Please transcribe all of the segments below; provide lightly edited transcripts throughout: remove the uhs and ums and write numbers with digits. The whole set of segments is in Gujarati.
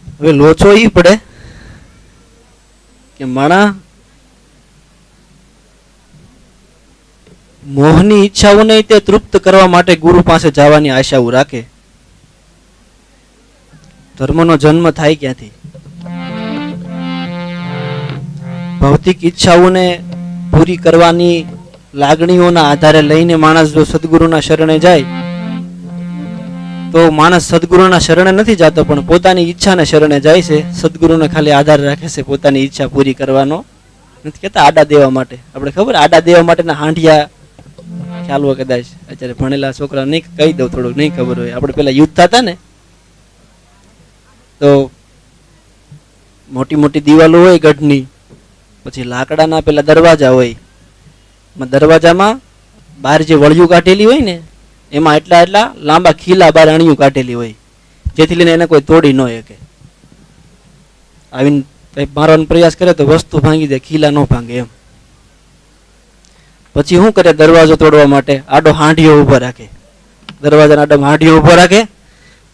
હવે લોચો ઈ પડે કે માણા મોહની ઈચ્છાઓને તે તૃપ્ત કરવા માટે ગુરુ પાસે જવાની આશાઓ રાખે. ધર્મનો જન્મ થાય ક્યાંથી? ભૌતિક ઈચ્છાઓને પૂરી કરવાની લાગણીઓના આધારે લઈને માણસ જો સદગુરુના શરણે જાય તો માણસ સદગુરુના શરણે નથી જતો, પણ પોતાની ઈચ્છાને શરણે જાય છે. સદગુરુને ખાલી આધાર રાખે છે પોતાની ઈચ્છા પૂરી કરવાનો, નથી કહેતા આડા દેવા માટે. આપણે ખબર આડા દેવા માટેના હાંડિયા ખ્યાલ હોય કદાચ, અત્યારે ભણેલા છોકરા નહીં કહી દઉં, થોડુંક નહીં ખબર હોય. આપણે પેલા યુદ્ધ થતા ને તો મોટી મોટી દિવાલો હોય ગઢની, પછી લાકડાના પેલા દરવાજા હોય, દરવાજામાં બહાર જે વળિયું કાઢેલી હોય ને એમાં એટલા એટલા લાંબા ખીલા બહાર અણિયું કાઢેલી હોય, જેથી લઈને એને કોઈ તોડી ન શકે. આવીને મારવાનો પ્રયાસ કરે તો વસ્તુ ભાંગી દે, ખીલા ન ભાંગે એમ. પછી શું કરે? દરવાજો તોડવા માટે આડો હાંડિયો ઉભો રાખે, દરવાજાના આડો હાંડિયો ઉભો રાખે,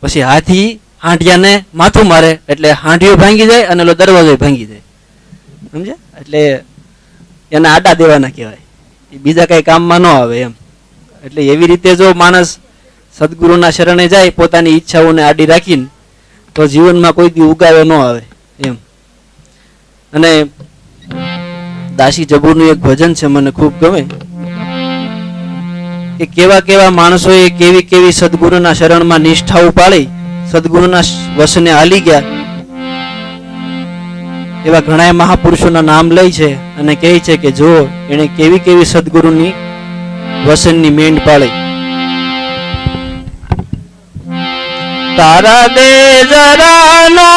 પછી હાથી હાંડિયાને માથું મારે એટલે હાંડિયો ભાંગી જાય અને એલો દરવાજો ભાંગી જાય. સમજે? એટલે એને આડા દેવાના કહેવાય, એ બીજા કઈ કામમાં ન આવે એમ. એટલે એવી રીતે જો માણસ સદગુરુના શરણે જાય પોતાની ઈચ્છાઓને આડી રાખીને તો જીવનમાં કોઈ દી ઉગાવે ન આવે એમ. અને દાસી જબુરનું એક ભજન છે, મને ખૂબ ગમે, કે કેવા કેવા માણસોએ કેવી કેવી સદગુરુના શરણમાં નિષ્ઠાઓ પાળી સદગુરુના વસને હાલી ગયા, એવા ઘણા મહાપુરુષોના નામ લઈ છે અને કહે છે કે જો એને કેવી કેવી સદગુરુની વસનની મેંડ પાળી. તારા દે જરા નો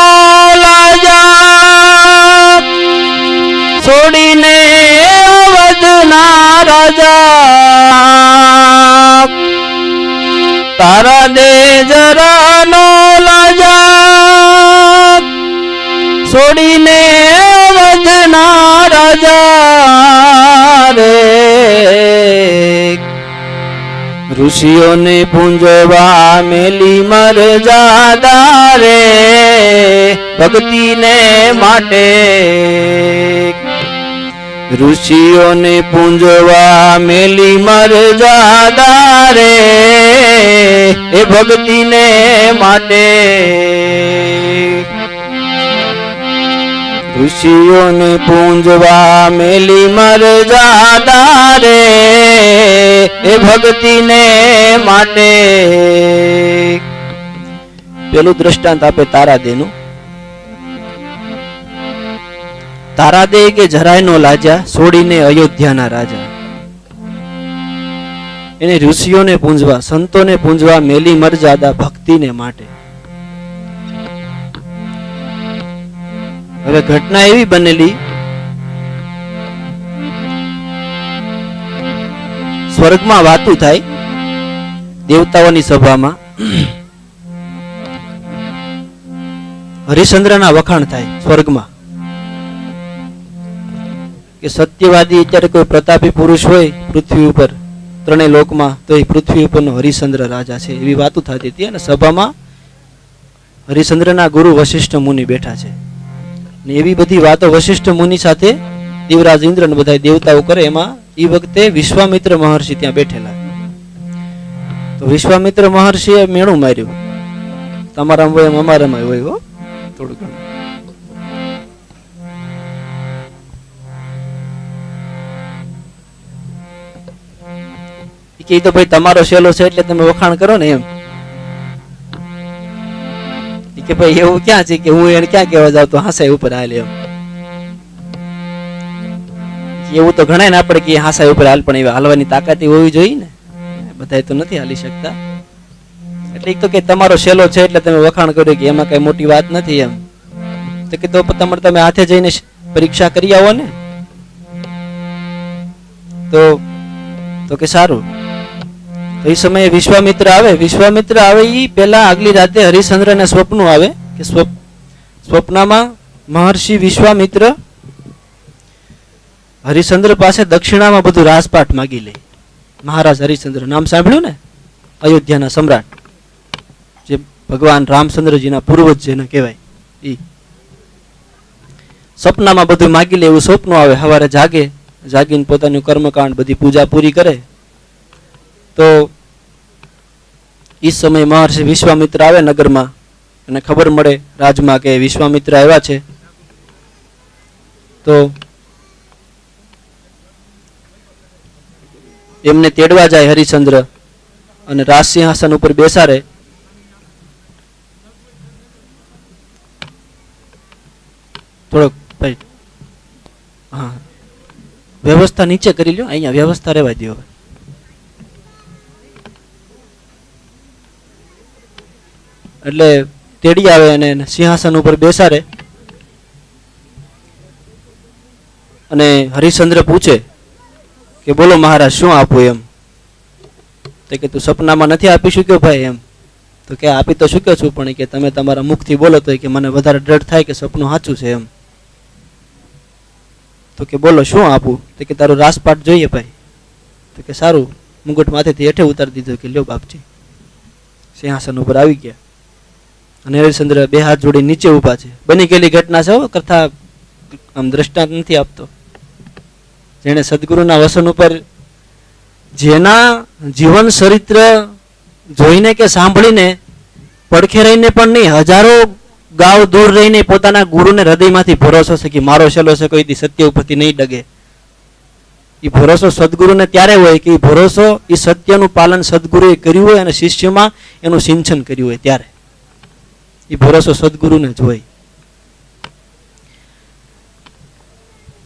લાજા છોડીને અવધના રાજા, તારા દે જરા નો લાજા છોડીને અવધના રાજા રે, ઋષિઓને પૂંજવા મેલી મરજાદા રે, ભક્તિને માટે ઋષિઓને પૂંજવા મેલી મરજાદા રે, એ ભક્તિને માટે ઋષિઓને પૂંજવા મેલી મરજાદા રે, એ ભક્તિને માટે. પેલું દ્રષ્ટાંત આપે તારાદેનું. તારાદે કે જરાય નો લાજા છોડીને અયોધ્યાના રાજા, એને ઋષિઓને પૂંજવા સંતોને પૂંજવા મેલી મરજાદા ભક્તિને માટે. હવે ઘટના એવી બનેલી, સ્વર્ગમાં વાતું થાય દેવતાઓની સભામાં, હરિશ્ચંદ્રના વખાણ થાય સ્વર્ગમાં કે સત્યવાદી અત્યારે કોઈ પ્રતાપી પુરુષ હોય પૃથ્વી ઉપર ત્રણેય લોકમાં તો એ પૃથ્વી ઉપરનો હરિશ્ચંદ્ર રાજા છે, એવી વાતો થતી હતી. અને સભામાં હરિશ્ચંદ્રના ગુરુ વશિષ્ઠ મુનિ બેઠા છે. એવી બધી વાતો વશિષ્ઠ મુનિ સાથે દેવરાજ ઇન્દ્ર ને બધા દેવતાઓ કરે. એમાં એ વખતે વિશ્વામિત્ર મહર્ષિ ત્યાં બેઠેલા. તો વિશ્વામિત્ર મહર્ષિએ મેણું માર્યું, તમારા હોય એમ અમારામાં હોય હો થોડું ઘણું. કે તો ભાઈ તમારો શેલો છે એટલે તમે વખાણ કરો ને એમ. કે ભાઈ એવું ક્યાં છે કે હું એને ક્યાં કહેવા જાઉં તો હાસાઈ ઉપર હાલ એમ. એવું તો ઘણા ને આપણે કે હાસાઈ ઉપર હાલ, પણ એવી હાલવાની તાકાત હોવી જોઈએ ને, બધા તો નથી હાલી શકતા. એટલે એક તો કે તમારો શેલો છે એટલે તમે વખાણ કર્યો, કે એમાં કઈ મોટી વાત નથી એમ. તો કે તો તમે હાથે જઈને પરીક્ષા કરી આવો ને. તો કે સારું. તો એ સમયે વિશ્વામિત્ર આવે એ પેલા આગલી રાતે હરિશ્ચંદ્રને સ્વપ્ન આવે કે સ્વપ્નમાં મહર્ષિ વિશ્વામિત્ર હરિશ્ચંદ્ર પાસે દક્ષિણામાં બધું રાજપાટ માગી લે. મહારાજ હરિશ્ચંદ્ર નામ સાંભળ્યું ને, અયોધ્યાના સમ્રાટ, જે ભગવાન રામચંદ્રજીના પૂર્વજ જેને કહેવાય. ઈ સપનામાં બધું માગી લે એવું સપનું આવે. સવારે જાગીને પોતાનું કર્મકાંડ બધી પૂજા પૂરી કરે. તો એ સમય મહર્ષિ વિશ્વામિત્ર આવે નગરમાં અને ખબર મળે રાજમાં કે વિશ્વામિત્ર આવ્યા છે. તો એમને તેડવા જાય હરિશ્ચંદ્ર અને રાજ સિંહાસન ઉપર બેસાડે. થોડોક ભાઈ હા વ્યવસ્થા નીચે કરી લ્યો, અહીંયા વ્યવસ્થા રહેવા દો. એટલે તેડી આવે અને સિંહાસન ઉપર બેસાડે અને હરિશ્ચંદ્ર પૂછે કે બોલો મહારાજ શું આપું એમ. તો કે તું સપનામાં નથી આપી શક્યો ભાઈ એમ. તો કે આપી તો શક્યો છું પણ કે તમે તમારા મુખથી બોલો તો કે મને વધારે ડર થાય કે સપનું સાચું છે એમ. તો કે બોલો શું આપું. તો કે તારું રાસપાટ જોઈએ ભાઈ. તો કે સારું. મુગટ માથેથી હેઠે ઉતારી દીધો કે લ્યો બાપજી. સિંહાસન ઉપર આવી ગયા અને હરિશ્ચંદ્ર બે હાથ જોડી નીચે ઊભા છે. બની ગયેલી ઘટના છે, કથા આમ દ્રષ્ટાંત નથી આપતો. જેણે સદગુરુના વસન ઉપર જેના જીવન ચરિત્ર જોઈને કે સાંભળીને પડખે રહીને પણ નહીં, હજારો ગાવ દૂર રહીને પોતાના ગુરુને હૃદયમાંથી ભરોસો છે કે મારો છેલ્લો છે, કોઈ દી સત્ય ઉપરથી નહીં ડગે. એ ભરોસો સદગુરુને ત્યારે હોય કે એ ભરોસો એ સત્યનું પાલન સદગુરુએ કર્યું હોય અને શિષ્યમાં એનું સિંચન કર્યું હોય ત્યારે એ ભરોસો સદગુરુને જ હોય.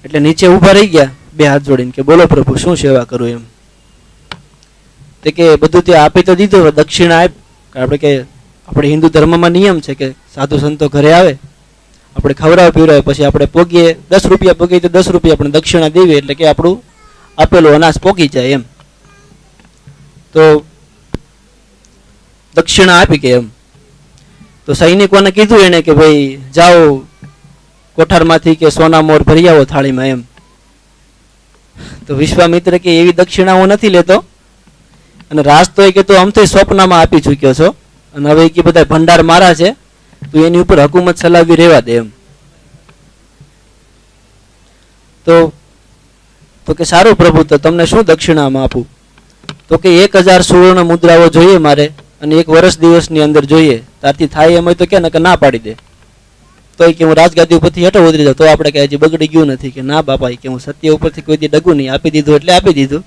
એટલે નીચે ઊભા રહી ગયા બે હાથ જોડીને કે બોલો પ્રભુ શું સેવા કરું એમ. તે કે બધું તે આપી તો દીધું, દક્ષિણા આપ. આપણે કે આપણે હિન્દુ ધર્મમાં નિયમ છે કે સાધુ સંતો ઘરે આવે, આપણે ખવડાવ પીવડાવે, પછી આપણે પોગીએ 10 રૂપિયા પોગીએ તો 10 રૂપિયા આપણે દક્ષિણા દેવી એટલે કે આપણું આપેલું અનાજ પોગી જાય એમ. તો દક્ષિણા આપી કે એમ. તો સૈનિકોને કીધું એને કે ભાઈ જાઓ કોઠારમાંથી કે સોના મોર ભરી આવો થાળીમાં એમ. તો વિશ્વામિત્ર કે એવી દક્ષિણા હું નથી લેતો અને રાજ તો એ કે તો આમથી સ્વપ્નમાં આપી ચૂક્યો છો અને હવે કે બધા ભંડાર મારા છે, તું એની ઉપર હુકુમત ચલાવી રહેવા દે એમ. તો કે સારું પ્રભુ, તો તમને શું દક્ષિણામાં આપું. તો કે 1000 સુવર્ણ મુદ્રાઓ જોઈએ મારે અને 1 વર્ષ દિવસની અંદર જોઈએ. તારથી થાય એમ હોય તો કે ના પાડી દે. તો કે હું રાજગાદી ઉપરથી હેઠો ઉતરી જાઉં તો આપણે કે હજી બગડી ગયું નથી. કે ના બાપા કે હું સત્ય ઉપરથી કોઈ દી ડગું નહીં, આપી દીધું એટલે આપી દીધું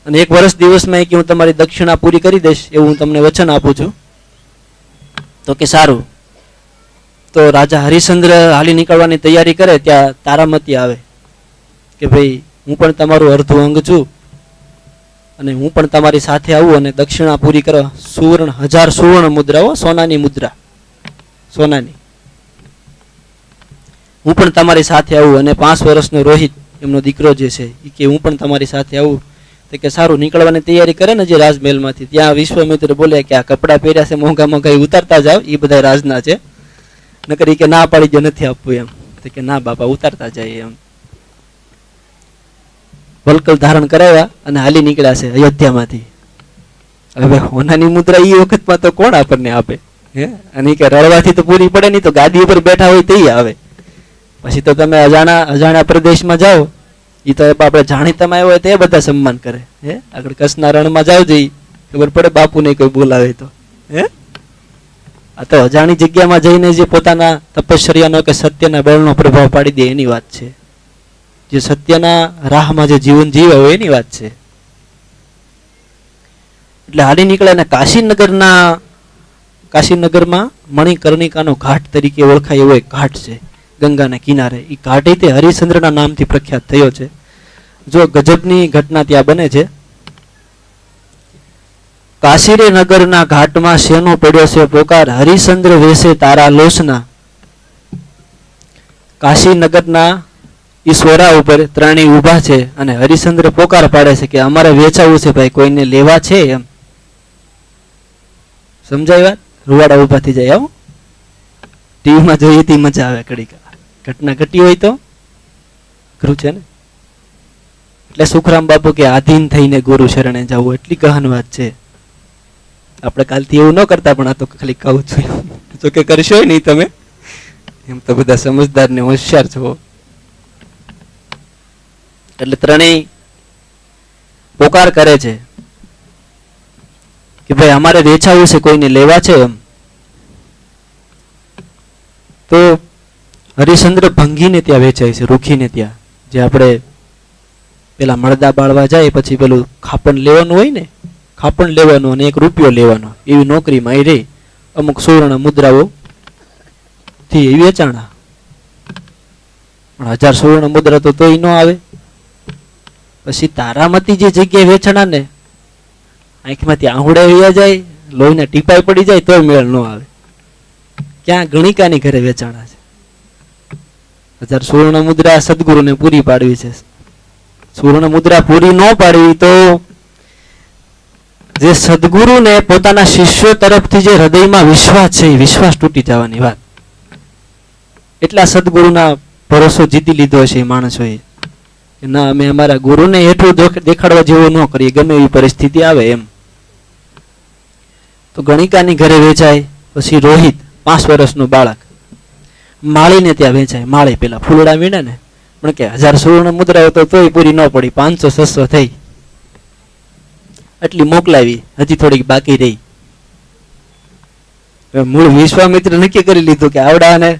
અને 1 વર્ષ દિવસમાં કે હું તમારી દક્ષિણા પૂરી કરી દઈશ એવું હું તમને વચન આપું છું. તો કે સારું. તો રાજા હરિશ્ચંદ્ર હાલી નીકળવાની તૈયારી કરે ત્યાં તારામતી આવે કે ભાઈ હું પણ તમારું અર્ધું અંગ છું અને હું પણ તમારી સાથે આવું અને દક્ષિણા પૂરી કરવા. 1000 સુવર્ણ મુદ્રાઓ, સોનાની મુદ્રા, સોનાની. હું પણ તમારી સાથે આવું અને 5 વર્ષનો રોહિત એમનો દીકરો જે છે એ કે હું પણ તમારી સાથે આવું. તો કે સારું. નીકળવાની તૈયારી કરે ને જે રાજમહેલમાંથી, ત્યાં વિશ્વામિત્ર બોલે કે આ કપડાં પહેર્યા છે મોંઘા મોંઘા એ ઉતારતા જાવ, એ બધા રાજના છે. નકર કે ના પાડી જો નથી આપવું એમ. તો કે ના બાપા ઉતારતા જાય એમ. વલકલ ધારણ કરાવ્યા અને હાલી નીકળ્યા છે અયોધ્યામાંથી. હવે હોનાની મુદ્રા એ વખતમાં તો કોણ આપણને આપે હે. અને કે રડવાથી તો પૂરી પડે નહીં, તો ગાદી ઉપર બેઠા હોય તે આવે. પછી તો તમે અજાણ્યા પ્રદેશમાં જાઓ, એ તો આપણે જાણીતામાં આવ્યો હોય તો એ બધા સન્માન કરે હે. આગળ કચ્છના રણમાં જાવ જઈ ખબર પડે બાપુ ને કોઈ બોલાવે તો હે. આ તો અજાણી જગ્યામાં જઈને જે પોતાના તપશ્ચર્યાનો કે સત્યના બળનો પ્રભાવ પાડી દે એની વાત છે. જે સત્યના રાહમાં જે જીવન જીવે હોય એની વાત છે. એટલે હાલી નીકળે અને કાશીનગરમાં મણિકર્ણિકાનો ઘાટ તરીકે ઓળખાય એવો એક ઘાટ છે ગંગાના કિનારે. એ ઘાટ તે હરિશ્ચંદ્રના નામથી પ્રખ્યાત થયો છે. જો ગજબની ઘટના ત્યાં બને છે. કાશીરે નગરના ઘાટમાં શેનો પડ્યો છે પોકાર, હરિશ્ચંદ્ર વેશે તારા લોસના. કાશીનગરના ઈશ્વરા ઉપર ત્રણેય ઊભા છે અને હરિશ્ચંદ્ર પોકાર પાડે છે કે અમારે વેચાવું છે ભાઈ, કોઈને લેવા છે એમ. સમજાય વાત? રૂવાડા ઊભા થઈ જાય. આવું ટીવીમાં જોઈએ તે મજા આવે. કડીક ઘટના ઘટી હોય તો ઘરું છે ને. એટલે સુખરામ બાપુ કે આધીન થઈને ગુરુ શરણે જવું, એટલી ગહન વાત છે. આપણે કાલથી એવું ન કરતા પણ આ તો ખાલી કહું છું. જો કે કરશો નહીં તમે, એમ તો બધા સમજદાર ને હોશિયાર છો. એટલે ત્રણેય પોકાર કરે છે કે ભાઈ અમારે વેચાવું છે, કોઈને લેવા છે એમ. તો હરિશ્ચંદ્ર ભંગીને ત્યાં વેચાય છે, રૂખીને ત્યાં, જે આપણે પેલા મળદા બાળવા જાય પછી પેલું ખાપણ લેવાનું હોય ને, ખાપણ લેવાનું અને 1 રૂપિયો લેવાનો, એવી નોકરીમાં એ રહી. અમુક સુવર્ણ મુદ્રાઓ થી એ વેચાણા. પણ 1000 સુવર્ણ મુદ્રા તો તોય ન આવે. પછી તારામતી જે જગ્યાએ વેચાણા ને, આંખમાંથી આહુડા વયા જાય, લોહીના ટીપાઈ પડી જાય તોય મેળ ન આવે. ક્યાં ગણિકાની ઘરે વેચાણા છે. 1000 સુવર્ણ મુદ્રા સદગુરુને પૂરી પાડવી છે. સુવર્ણ મુદ્રા પૂરી ન પાડવી તો જે સદગુરુને પોતાના શિષ્યો તરફથી જે હૃદયમાં વિશ્વાસ છે, એ વિશ્વાસ તૂટી જવાની વાત. એટલા સદગુરુના ભરોસો જીતી લીધો છે એ માણસોએ. ના, અમે અમારા ગુરુને હેઠું દેખાડવા જેવું ન કરીએ, ગમે એવી પરિસ્થિતિ આવે એમ. તો ગણિકાની ઘરે વેચાય. પછી રોહિત 5 વર્ષનું બાળક માળીને ત્યાં વેચાય. માળી પેલા ફૂલડા વીણે ને, પણ કે 1000 સુવર્ણ મુદ્રાઓ તો તોય પૂરી ન પડી, 500-600 થઈ. એટલી મોકલાવી, હજી થોડીક બાકી રહી. મૂળ વિશ્વામિત્ર નક્કી કરી લીધું કે આવડાને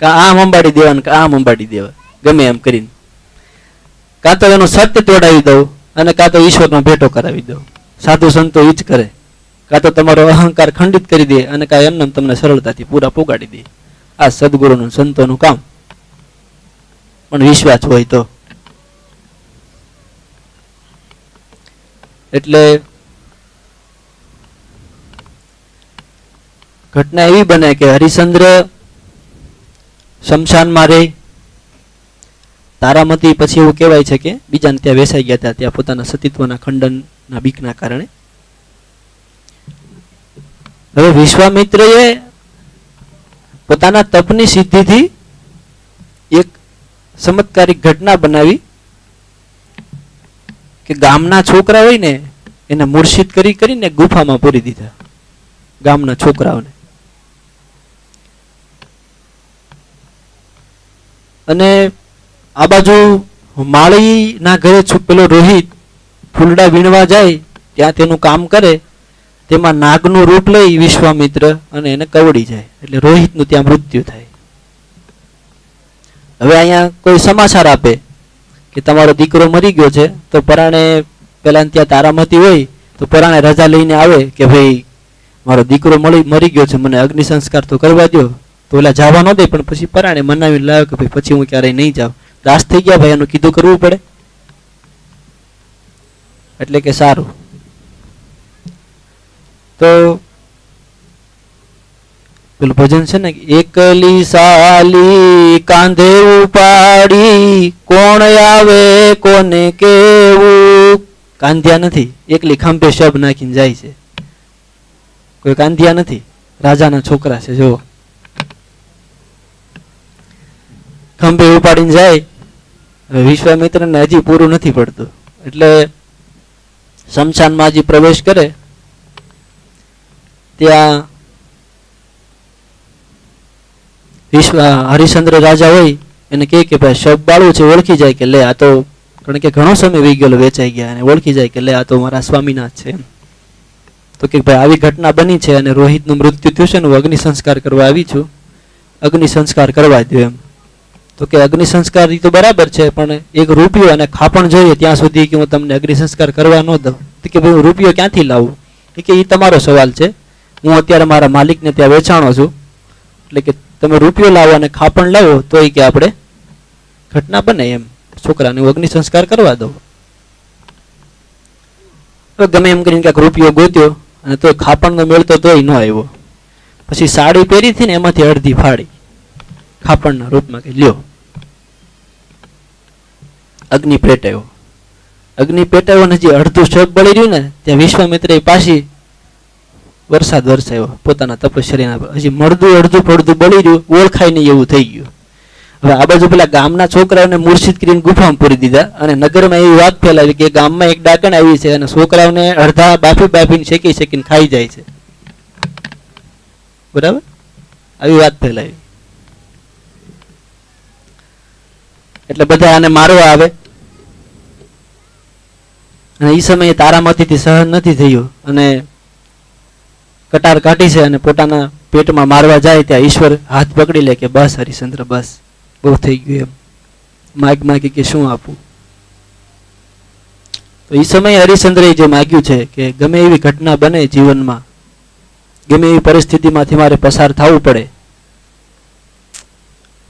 આમ અંબાડી દેવાનું, આમ અંબાડી દેવા, ગમે એમ કરીને. કાં તો એનું સત્ય તોડાવી દઉં અને કાં તો ઈશ્વરનો ભેટો કરાવી દઉં. સાધુ સંતો ઈ જ કરે. કાં તો તમારો અહંકાર ખંડિત કરી દે અને કાં એમને તમને સરળતાથી પૂરા પોગાડી દે. આ સદગુરુનું સંતોનું કામ. પણ વિશ્વાસ હોય તો. એટલે ઘટના એવી બને કે હરિશ્ચંદ્ર શમશાનમાં રહે. તારામતી પછી એવું કહેવાય છે કે બીજાને ત્યાં વેસાઈ ગયા હતા, ત્યાં પોતાના સતીત્વના ખંડનના બીકના કારણે. હવે વિશ્વામિત્રએ પોતાના તપની સિદ્ધિથી એક ચમત્કારિક ઘટના બનાવી કે ગામના છોકરા હોય ને એને મૂર્છિત કરીને ગુફામાં પૂરી દીધા. ગામના છોકરાઓને. અને આ બાજુ માળીના ઘરે પેલો રોહિત ફૂલડા વીણવા જાય, ત્યાં તેનું કામ કરે. તેમાં નાગનું રૂપ લઈ વિશ્વામિત્ર અને એને કવડી જાય, એટલે રોહિતનું ત્યાં મૃત્યુ થાય. હવે અહીંયા કોઈ સમાચાર આપે કે તમારો દીકરો મરી ગયો છે, તો પરાણે પેલા ત્યાં તારામતી હોય તો પરાણે રજા લઈને આવે કે ભાઈ મારો દીકરો મરી ગયો છે, મને અગ્નિ સંસ્કાર તો કરવા દો. તો ઓલા જવા ન દે, પણ પછી પરાણે મનાવીને લાવ્યો કે ભાઈ પછી હું ક્યારેય નહીં જાઉં. દાસ થઈ ગયા ભાઈ, એનું કીધું કરવું પડે. એટલે કે સારું. તો પેલું ભજન છે ને, એકલી સાલી કાંધે ઉપાડી કોણ આવે કોને કેવું. કાંધ્યા નથી, એકલી ખંભે શબ નાખીને જાય છે. કોઈ કાંધ્યા નથી, રાજાના છોકરા છે. જો ખંભે ઉપાડીને જાય. વિશ્વામિત્રને હજી પૂરું નથી પડતું, એટલે શમશાનમાં હજી પ્રવેશ કરે. ત્યાં હરિશ્ચંદ્ર રાજા હોય એને કે ભાઈ શબ બાળવું છે, ઓળખી જાય કે લે આ તો, કારણ કે ઘણો સમય વી ગયેલો વેચાઈ ગયા, અને ઓળખી જાય કે લે આ તો મારા સ્વામીનાથ છે એમ. તો કે ભાઈ આવી ઘટના બની છે અને રોહિતનું મૃત્યુ થયું છે ને, હું અગ્નિ સંસ્કાર કરવા આવી છું, અગ્નિ સંસ્કાર કરવા દો એમ. તો કે અગ્નિ સંસ્કાર તો બરાબર છે, પણ 1 રૂપિયો અને ખાપણ જોઈએ ત્યાં સુધી કે હું તમને અગ્નિ સંસ્કાર કરવા ન દઉં. તો કે ભાઈ રૂપિયો ક્યાંથી લાવું? કે એ તમારો સવાલ છે, હું અત્યારે મારા માલિકને ત્યાં વેચાણો છું, એટલે કે તમે રૂપિયો લાવો અને ખાપણ લાવો તો કે આપણે ઘટના બને એમ. છોકરાને અગ્નિ સંસ્કાર કરવા દો. ગમે એમ કરીને ક્યાંક રૂપિયો ગોત્યો અને તો ખાપણનો મેળતો તોય ન આવ્યો. પછી સાડી પહેરી હતી ને એમાંથી અડધી ફાડી ખાપણના રૂપમાં કે લ્યો. અગ્નિ પેટાયો. અગ્નિ પેટાયો ને હજી અડધું શબ બળી રહ્યું ને, ત્યાં વિશ્વામિત્રએ પાછી વરસાદ વરસાયો પોતાના તપશ્ચર્યાના પર. હજી મળદું અડધું પડધું બળી રહ્યું, ઓળખાય નહીં એવું થઈ ગયું. હવે આ બાજુ પેલા ગામના છોકરાઓને મૂર્છિત કરીને ગુફામાં પૂરી દીધા, અને નગરમાં એવી વાત ફેલાવી કે ગામમાં એક ડાકણ આવી છે અને છોકરાઓને અડધા બાફીને શેકીને ખાઈ જાય છે. બરાબર, આવી વાત ફેલાવી. એટલે બધા આને મારવા આવે. અને એ સમયે તારામતીથી સહન નથી થયું અને કટાર કાઢી છે અને પોતાના પેટમાં મારવા જાય ત્યાં ઈશ્વર હાથ પકડી લે કે બસ હરિશ્ચંદ્ર બસ, બહુ થઈ ગયું, એમ માગી કે શું આપું. તો એ સમયે હરિશ્ચંદ્રએ જે માગ્યું છે કે ગમે એવી ઘટના બને જીવનમાં, ગમે એવી પરિસ્થિતિમાંથી મારે પસાર થવું પડે,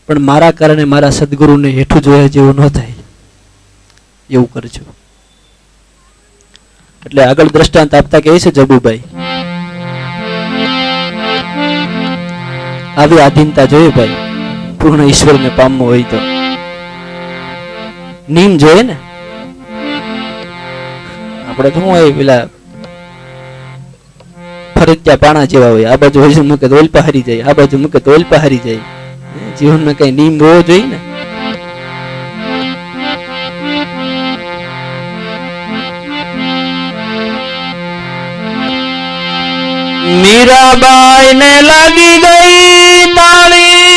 પણ મારા કારણે મારા સદગુરુને હેઠું જોયા જેવું ન થાય એવું કરજો. એટલે આગળ દ્રષ્ટાંત આપતા કહે છે જબુભાઈ, આવી આધીનતા જોઈએ ભાઈ, પૂર્ણ ઈશ્વરને પામવું હોય તો નીમ જોઈએ ને. આપણે તો શું હોય પેલા ફરજિયા પાણા જેવા હોય, આ બાજુ વજન મૂકે તો ઓલપા હારી જાય, આ બાજુ મૂકે તો ઓલપા હારી જાય. જીવનમાં કઈ નીમ હોવો જોઈએ ને. મીરાબાઈ ને લાગી ગઈ તાળી,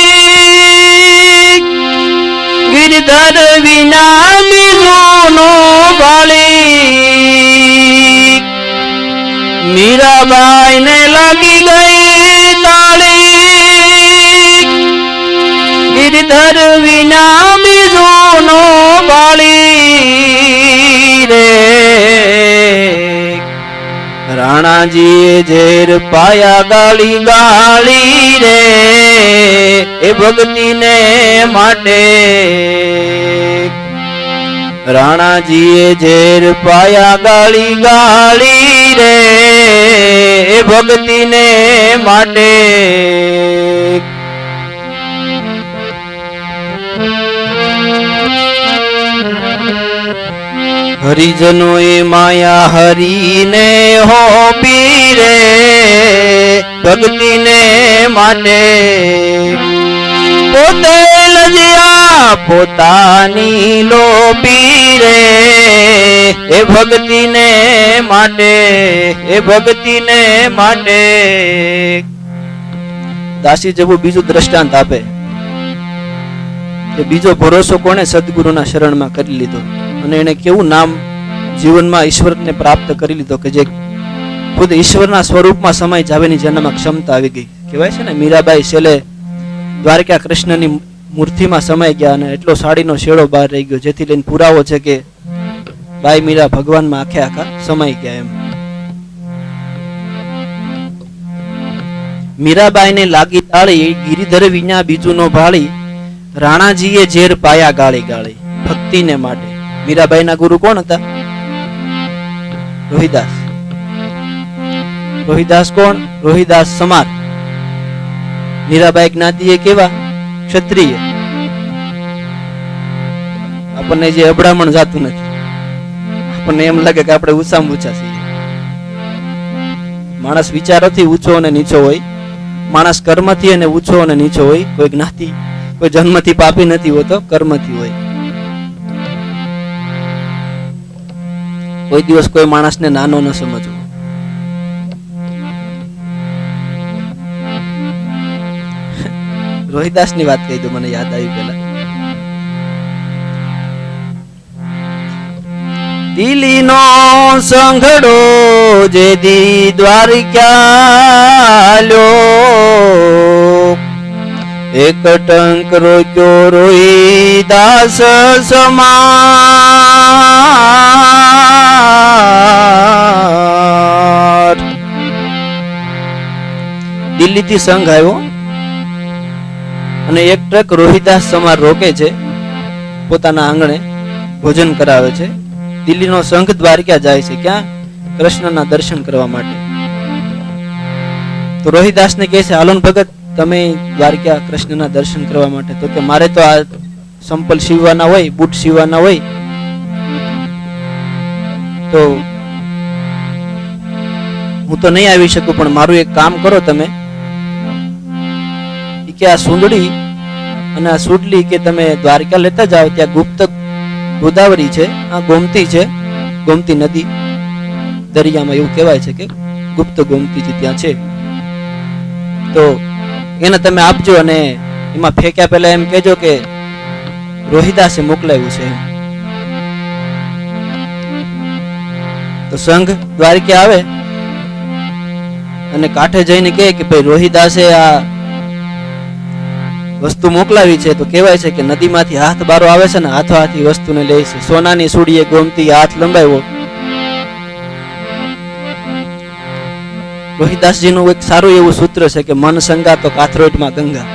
ગિરધર વિના બીજું નો ભાળી. મીરાબાઈ ને લાગી ગઈ તાળી, ગિરધર વિના બીજું નો ભાળી રે. રાણાજીએ ઝેર પાયા ગાળી ગાળી રે, એ ભક્તિને માટે. રાણાજીએ ઝેર પાયા ગાળી ગાળી રે, એ ભક્તિને માટે. હરિજનો એ માયા હરીને હોપી રે, ભક્તિને માટે. પોતે લજ્યા પોતાની લોપી રે, એ ભક્તિને માટે, એ ભક્તિને માટે. દાસી જબુ બીજું દ્રષ્ટાંત આપે કે બીજો ભરોસો કોને સદગુરુના શરણમાં કરી લીધો અને એને કેવું નામ જીવનમાં ઈશ્વરને પ્રાપ્ત કરી લીધો કે જે ખુદ ઈશ્વરના સ્વરૂપમાં સમાય જાવેની જેનામાં ક્ષમતા આવી ગઈ. કહેવાય છે ને મીરાબાઈ છેલ્લે દ્વારકા કૃષ્ણની મૂર્તિમાં સમાઈ ગયા અને એટલો સાડીનો શેડો બહાર રહી ગયો, જેથી લઈને પુરાવો છે કે બાઈ મીરા ભગવાનમાં આખે આખા સમાઈ ગયા. એમ મીરાબાઈને લાગી તાળી, ગિરિધર વિના બીજું નો ભાળી. રાણાજીએ ઝેર પાયા ગાળી ગાળી, ભક્તિને માટે. મીરાબાઈ ના ગુરુ કોણ હતા? રોહિદાસ. રોહિદાસ કોણ? રોહિદાસ સમાર. મીરાબાઈ જ્ઞાતિએ કેવા? ક્ષત્રિય. આપણને જે અબડામણ જાતું નથી, આપણને એમ લાગે કે આપણે ઊંચામાં ઊંચા છીએ. માણસ વિચારોથી ઊંચો અને નીચો હોય, માણસ કર્મથી અને ઊંચો અને નીચો હોય. કોઈ જ્ઞાતિ, કોઈ જન્મથી પાપી નથી હોતો, કર્મથી હોય. કોઈ દિવસ કોઈ માણસને નાનો ન સમજવો. રોહિદાસ ની વાત કહી દો, મને યાદ આવી પેલા. દિલ્હીનો સંઘડો જેદી દ્વારક્યાલ્યો, એક ટંક રોક્યો રોહિદાસ સમાર. દિલ્હીથી સંઘ આવ્યો અને એક ટ્રક રોહિદાસ સમાર રોકે છે, પોતાના આંગણે ભોજન કરાવે છે. દિલ્હીનો સંઘ દ્વારકા જાય છે. ક્યાં? કૃષ્ણના દર્શન કરવા માટે. તો રોહિદાસને કહે છે, હાલો ભગત તમે દ્વારકા કૃષ્ણના દર્શન કરવા માટે. તો કે મારે તો આ સંપલ સીવવાના હોય, બૂટ સીવવાના હોય, તો હું તો નહીં આવી શકું, પણ મારું એક કામ કરો તમે, કે આ સુંદડી અને આ સુડલી કે તમે દ્વારકા લેતા જાઓ. ત્યાં ગુપ્ત ગોદાવરી છે, આ ગોમતી છે, ગોમતી નદી દરિયામાં એવું કહેવાય છે કે ગુપ્ત ગોમતીજી ત્યાં છે. તો એને તમે આપજો અને એમાં ફેંક્યા પહેલા એમ કહેજો કે રોહિદાસે મોકલાવ્યું છે. તો સંઘ દ્વારકે આવે અને કાંઠે જઈને કહે કે ભાઈ રોહિદાસે આ વસ્તુ મોકલાવી છે. તો કહેવાય છે કે નદીમાંથી હાથ બારો આવે છે ને હાથો હાથી વસ્તુને લે છે. સોનાની સુડીએ ગોમતી હાથ લંબાવ્યો. રોહિદાસજીનું એક સારું એવું સૂત્ર છે કે મન સંગા તો કાથરોટમાં ગંગા.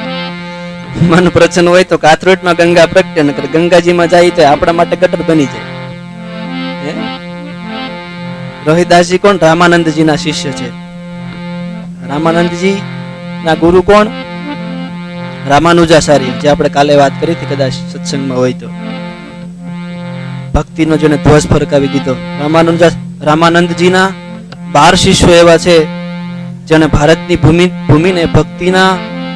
મન પ્રસન્ન હોય તો કાથરોટમાં ગંગા પ્રગટે, નકર ગંગાજીમાં જાય તો આપણા માટે ગટર બની જાય. રોહિદાસજી કોણ? રામાનંદજીના શિષ્ય છે. રામાનંદજી ના ગુરુ કોણ? રામાનુજાચાર્ય, જે આપણે કાલે વાત કરી હતી કદાચ સત્સંગમાં હોય તો. ભક્તિનો જેને ધ્વજ ફરકાવી દીધો. રામાનંદજીના 12 શિષ્યો એવા છે જેને ભારતની ભૂમિને ભક્તિના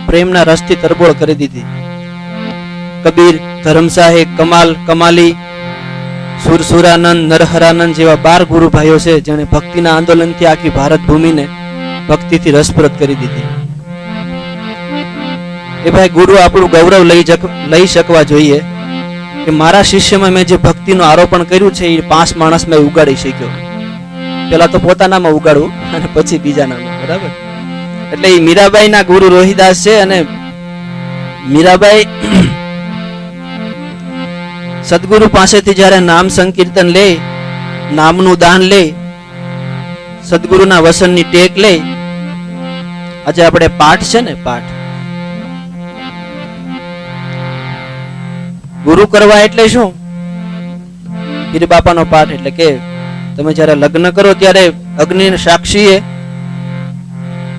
પ્રેમના રસથી તરબોળ કરી દીધી. કબીર, ધર્મશાહે, કમાલી, સુરસુરાનંદ, નરહરાનંદ જેવા 12 ગુરુ ભાઈઓ છે જેને ભક્તિના આંદોલનથી આખી ભારત ભૂમિને ભક્તિથી રસપ્રદ કરી દીધી. એ ભાઈ ગુરુ આપણું ગૌરવ લઈ શકવા જોઈએ કે મારા શિષ્યમાં મેં જે ભક્તિનું આરોપણ કર્યું છે એ 5 માણસમાં ઉગાડી શક્યો. પેલા તો પોતાનામાં ઉગાડવું અને પછી બીજાનામાં. બરાબર? એટલે એ મીરાબાઈ ના ગુરુ રોહિદાસ છે. અને મીરાબાઈ સદગુરુ પાસેથી જયારે નામ સંકીર્તન લે, નામનું દાન લે, સદગુરુના વસનની ટેક લે. આજે આપણે પાઠ છે ને, પાઠ ગુરુ કરવા એટલે શું? પીર બાપાનો પાઠ એટલે કે તમે જયારે લગ્ન કરો ત્યારે અગ્નિ સાક્ષીએ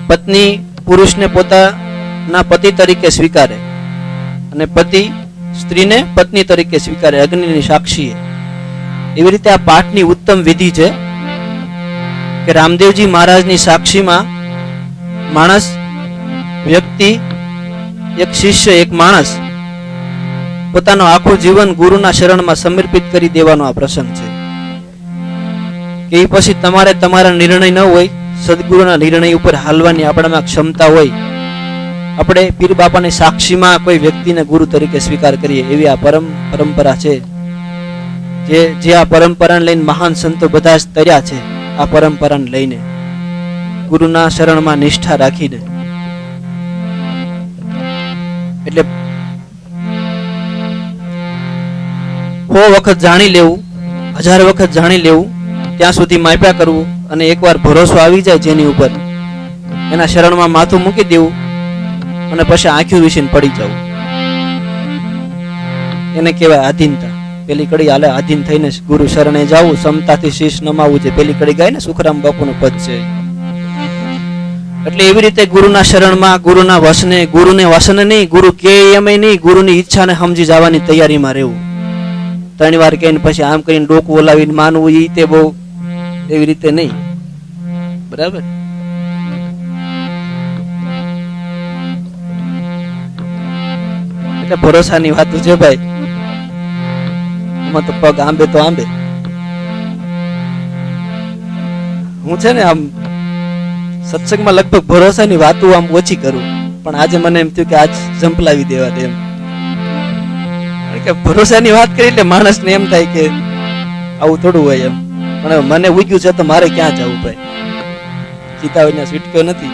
પત્ની પુરુષને પોતાના પતિ તરીકે સ્વીકારે અને પતિ સ્ત્રીને પત્ની તરીકે સ્વીકારે અગ્નિની સાક્ષીએ. એવી રીતે આ પાઠની ઉત્તમ વિધિ છે કે રામદેવજી મહારાજની સાક્ષીમાં માણસ, વ્યક્તિ, એક શિષ્ય, એક માણસ પોતાનું આખું જીવન ગુરુના શરણમાં સમર્પિત કરી દેવાનો આ પ્રસંગ છે. કે એ પછી તમારે તમારા નિર્ણય ન હોય, સદગુરુના નિર્ણય ઉપર હાલવાની આપણામાં ક્ષમતા હોય, આપણે પીર બાપાની સાક્ષીમાં કોઈ વ્યક્તિને ગુરુ તરીકે સ્વીકાર કરીએ, એવી આ પરંપરા છે. જે આ પરંપરાને લઈને મહાન સંતો બધા જ તર્યા છે. આ પરંપરાને લઈને ગુરુના શરણમાં નિષ્ઠા રાખીને. એટલે 100 વખત જાણી લેવું, 1000 વખત જાણી લેવું, ત્યાં સુધી માપ્યા કરવું, અને એકવાર ભરોસો આવી જાય જેની ઉપર, એના શરણમાં માથું મૂકી દેવું અને પછી આંખ્યું વીસીને પડી જવું. એને કહેવાય આધીનતા. પેલી કડી હાલે આધીન થઈને ગુરુ શરણે જાવું, સમતાથી શીશ નમાવું છે. પેલી કડી ગાય ને સુખરામ બાપુનું પદ છે. એટલે એવી રીતે ગુરુના શરણમાં, ગુરુના વસને, ગુરુને વસન નહીં, ગુરુ કે એમ નહીં, ગુરુની ઈચ્છાને સમજી જવાની તૈયારીમાં રહેવું. 3 વાર કહીને પછી આમ કરીને ડોકું ઓલાવીને માનવું, એ તે બહુ એવી રીતે નહીં. બરાબર? એટલે ભરોસાની વાત છે ભાઈ. એમાં તો પગ આંબે તો આંબે. હું છે ને આમ સત્સંગમાં લગભગ ભરોસાની વાતો આમ ઓછી કરું, પણ આજે મને એમ થયું કે આજ ઝંપલાવી દેવા દે એમ. કે ભરોસાની વાત કરી એટલે માણસને એમ થાય કે આવું થોડું હોય એમ. પણ મને ઉગ્યું છે તો મારે ક્યાં જવું ભાઈ? સીતાઓને છૂટક્યો નથી.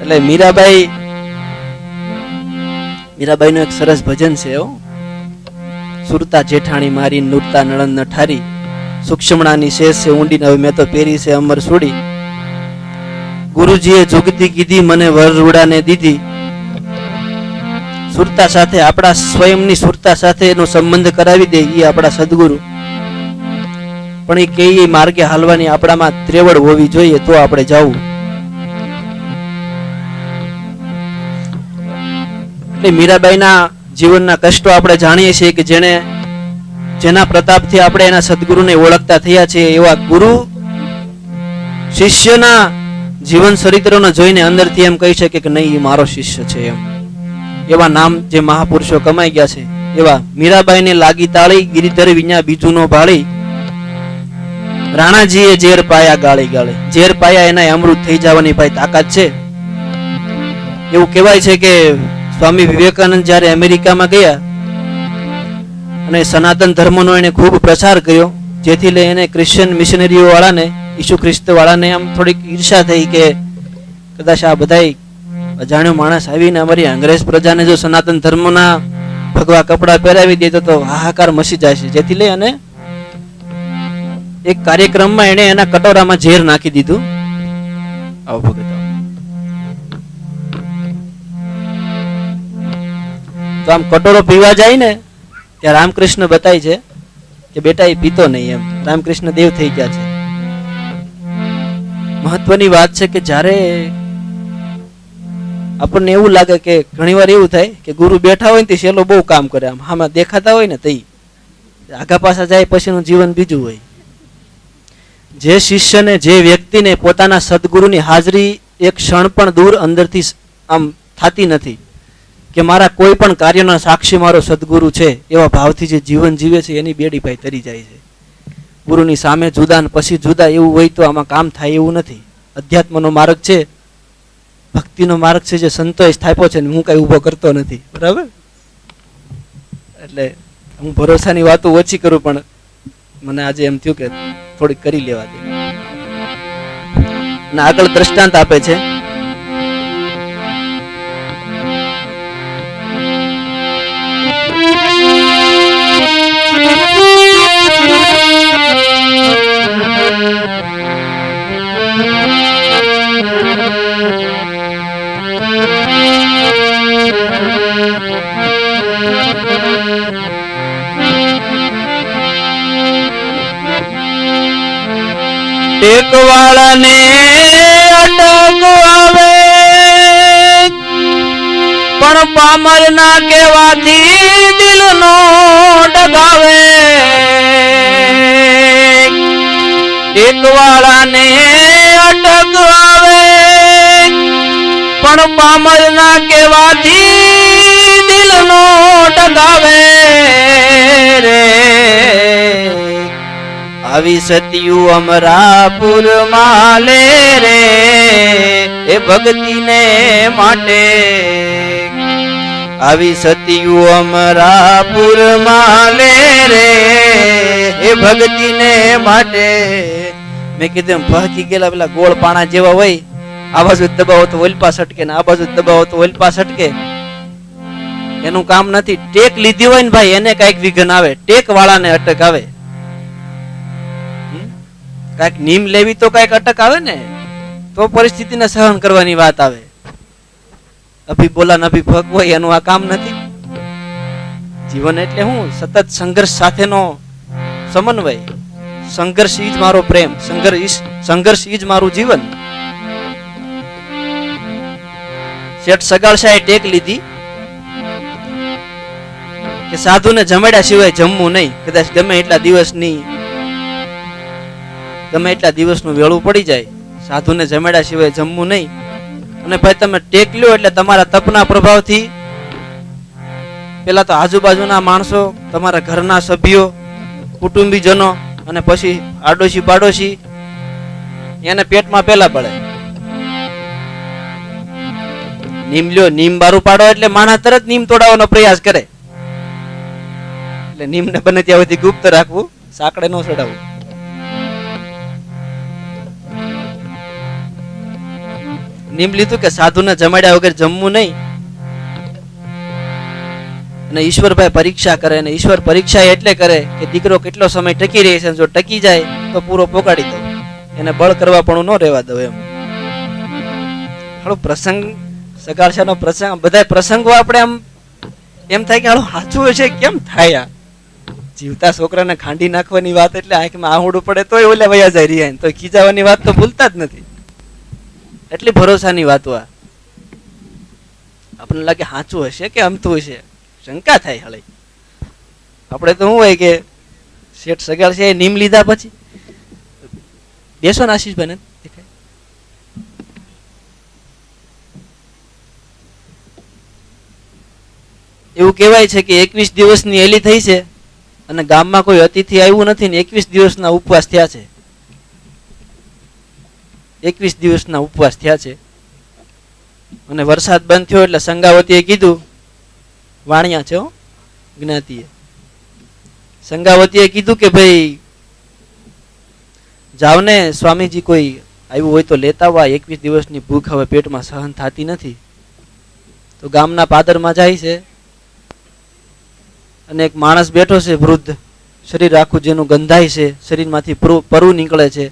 એટલે મીરાબાઈનું એક સરસ ભજન છે. સુરતા જેઠાણી મારી, નુરતા નળન નઠારી, સૂક્ષ્મણાની શેષ છે ઊંડી, હવે મેં તો પહેરી છે અમર સુડી. ગુરુજીએ જુગતી કીધી, મને વર રૂડાને દીધી. સુરતા સાથે, આપણા સ્વયંની સુરતા સાથે એનો સંબંધ કરાવી દે એ આપણા સદગુરુ. પણ એ કઈ માર્ગે હાલવાની આપણામાં ત્રેવડ હોવી જોઈએ તો આપણે જવું. એટલે મીરાબાઈના જીવનના કષ્ટો આપણે જાણીએ છીએ કે જેના પ્રતાપથી આપણે એના સદગુરુને ઓળખતા થયા છે. એવા ગુરુ શિષ્યના જીવન ચરિત્રને જોઈને અંદરથી એમ કહી શકે કે નહીં, એ મારો શિષ્ય છે એમ. એવા નામ જે મહાપુરુષો કમાઈ ગયા છે. એવા મીરાબાઈને લાગી તાળી, ગિરિધર વિના બીજું નો ભાળી. રાણાજીએ ઝેર પાયા ગાળી ગાળી. ઝેર પાયા એના અમૃત થઈ જવાની ભાઈ તાકાત છે. એવું કહેવાય છે કે સ્વામી વિવેકાનંદ જ્યારે અમેરિકામાં ગયા અને સનાતન ધર્મનો એને ખૂબ પ્રચાર કર્યો, જેથી લઈ એને ક્રિશ્ચિયન મિશનરીઓ વાળાને, ઈસુ ખ્રિસ્ત વાળાને આમ થોડીક ઈર્ષા થઈ કે કદાચ આ બધાય અજાણ્યો માણસ આવીને અમારી અંગ્રેજ પ્રજાને જો સનાતન ધર્મના ભગવા કપડા પહેરાવી દે તો હાહાકાર મચી જાય છે. જેથી લઈ અને એક કાર્યક્રમમાં એને એના કટોરામાં ઝેર નાખી દીધું. આવો ભગત તો આમ કટોરો પીવા જાય ને ત્યાં રામકૃષ્ણ બતાય છે કે બેટા એ પીતો નહીં, એમ રામકૃષ્ણ દેવ થઈ ગયા છે. મહત્વની વાત છે કે જ્યારે આપણને એવું લાગે કે ઘણીવાર એવું થાય કે ગુરુ બેઠા હોય ને તે શેલો બહુ કામ કરે, આમ આમાં દેખાતા હોય ને તઈ આગા પાછા જાય પછીનું જીવન બીજું હોય. જે શિષ્યને, જે વ્યક્તિને પોતાના સદગુરુની હાજરી એક ક્ષણ પણ દૂર અંદરથી આમ થતી નથી કે મારા કોઈ પણ કાર્યનો સાક્ષી મારો સદગુરુ છે, એવા ભાવથી જે જીવન જીવે છે એની બેડી ભાઈ તરી જાય છે. ગુરુની સામે જુદા ને પછી જુદા એવું હોય તો આમાં કામ થાય એવું નથી. અધ્યાત્મનો માર્ગ છે, ભક્તિનો માર્ગ છે, જે સંતોએ સ્થાપ્યો છે ને હું કઈ ઊભો કરતો નથી. બરાબર? એટલે હું ભરોસાની વાતો ઓછી કરું, પણ મને આજે એમ થયું કે થોડીક કરી લેવા દે. અને આગળ દ્રષ્ટાંત આપે છે. ટેકવાળાને અટક આવે પણ પામર ના કહેવાથી દિલનો ડગાવે. ટેકવાળાને અટક આવે પણ પામર ના કહેવાથી દિલનો ડગાવે રે. આવી સતિયું અમરાપુર માલે રે એ ભક્તિને માટે. આવી સતિયું અમરાપુર માલે રે એ ભક્તિને માટે. મેં કીધું એમ ભહકી ગયેલા પેલા ગોળ પાણા જેવા હોય, આ બાજુ દબાવો તો ઓલપા સટકે ને આ બાજુ દબાવો તો ઓલપા સટકે. એનું કામ નથી. ટેક લીધી હોય ને ભાઈ એને કઈક વિઘન આવે, ટેક વાળાને અટક આવે. કઈક નીમ લેવી તો કઈક અટક આવે ને, તો પરિસ્થિતિને સહન કરવાની વાત આવે. અભી બોલા ને અભી ભગ હોય એનું આ કામ નથી. જીવન એટલે હું સતત સંઘર્ષ સાથેનો સમન્વય. સંઘર્ષ ઈ જ મારો પ્રેમ, સંઘર્ષ ઈ જ મારું જીવન. શેઠ સગાળશાએ ટેક લીધી કે સાધુને જમાડ્યા સિવાય જમવું નહીં. કદાચ ગમે એટલા દિવસનું વેળું પડી જાય, સાધુને જમાડ્યા સિવાય જમવું નહીં. અને ભાઈ તમે ટેક લ્યો એટલે તમારા તપના પ્રભાવથી પેલા તો આજુબાજુના માણસો, તમારા ઘરના સભ્યો, કુટુંબીજનો અને પછી આડોશી પાડોશી એને પેટમાં પેલા પડે. નીમ લ્યો, નીમ બારું પાડો એટલે માણસ તરત નીમ તોડાવવાનો પ્રયાસ કરે. એટલે નીમને બને ત્યાં સુધી ગુપ્ત રાખવું, સાંકડે ન ચડાવવું. નીમ લીધું કે સાધુને જમાડ્યા વગર જમવું નહીં. અને ઈશ્વરભાઈ પરીક્ષા કરે, અને ઈશ્વર પરીક્ષા એટલે કરે કે દીકરો કેટલો સમય ટકી રહે છે. જો ટકી જાય તો પૂરો પોકાડી દો, એને બળ કરવા પણ ન રહેવા દો. એમ હાલો પ્રસંગ, સગાળશાનો પ્રસંગ, બધા પ્રસંગો આપણે આમ એમ થાય કે હાલો સાચું હશે કેમ થાય. જીવતા છોકરાને ખાંડી નાખવાની વાત એટલે આંખમાં આહુડું પડે તોય ઓલે વયા જાય રહ્યા, તો ખીજાવાની વાત તો ભૂલતા જ નથી. એટલી ભરોસાની વાતો આ આપણને લાગે સાચું હશે કે અમતું હશે, શંકા થાય. હળે આપણે તો શું હોય કે શેઠ સગાળ છે નીમ લીધા પછી બેસો ને આશીષભાઈ દેખાય. એવું કહેવાય છે કે 21 દિવસની એલી થઈ છે અને ગામમાં કોઈ અતિથિ આવ્યું નથી ને 21 દિવસના ઉપવાસ થયા છે. 21 દિવસના ઉપવાસ થયા છે. અને વરસાદ બંધ થયો એટલે સંગાવતીએ કીધું વાણિયા છે જ્ઞાતિએ. સંગાવતીએ કીધું કે ભાઈ જાવ ને, સ્વામીજી કોઈ આવ્યું હોય તો લેતા આવા, 21 દિવસની ભૂખ હવે પેટમાં સહન થતી નથી. તો ગામના પાદરમાં જાય છે અને એક માણસ બેઠો છે, વૃદ્ધ, શરીર આખું જેનું ગંધાય છે, શરીરમાંથી પરુ નીકળે છે,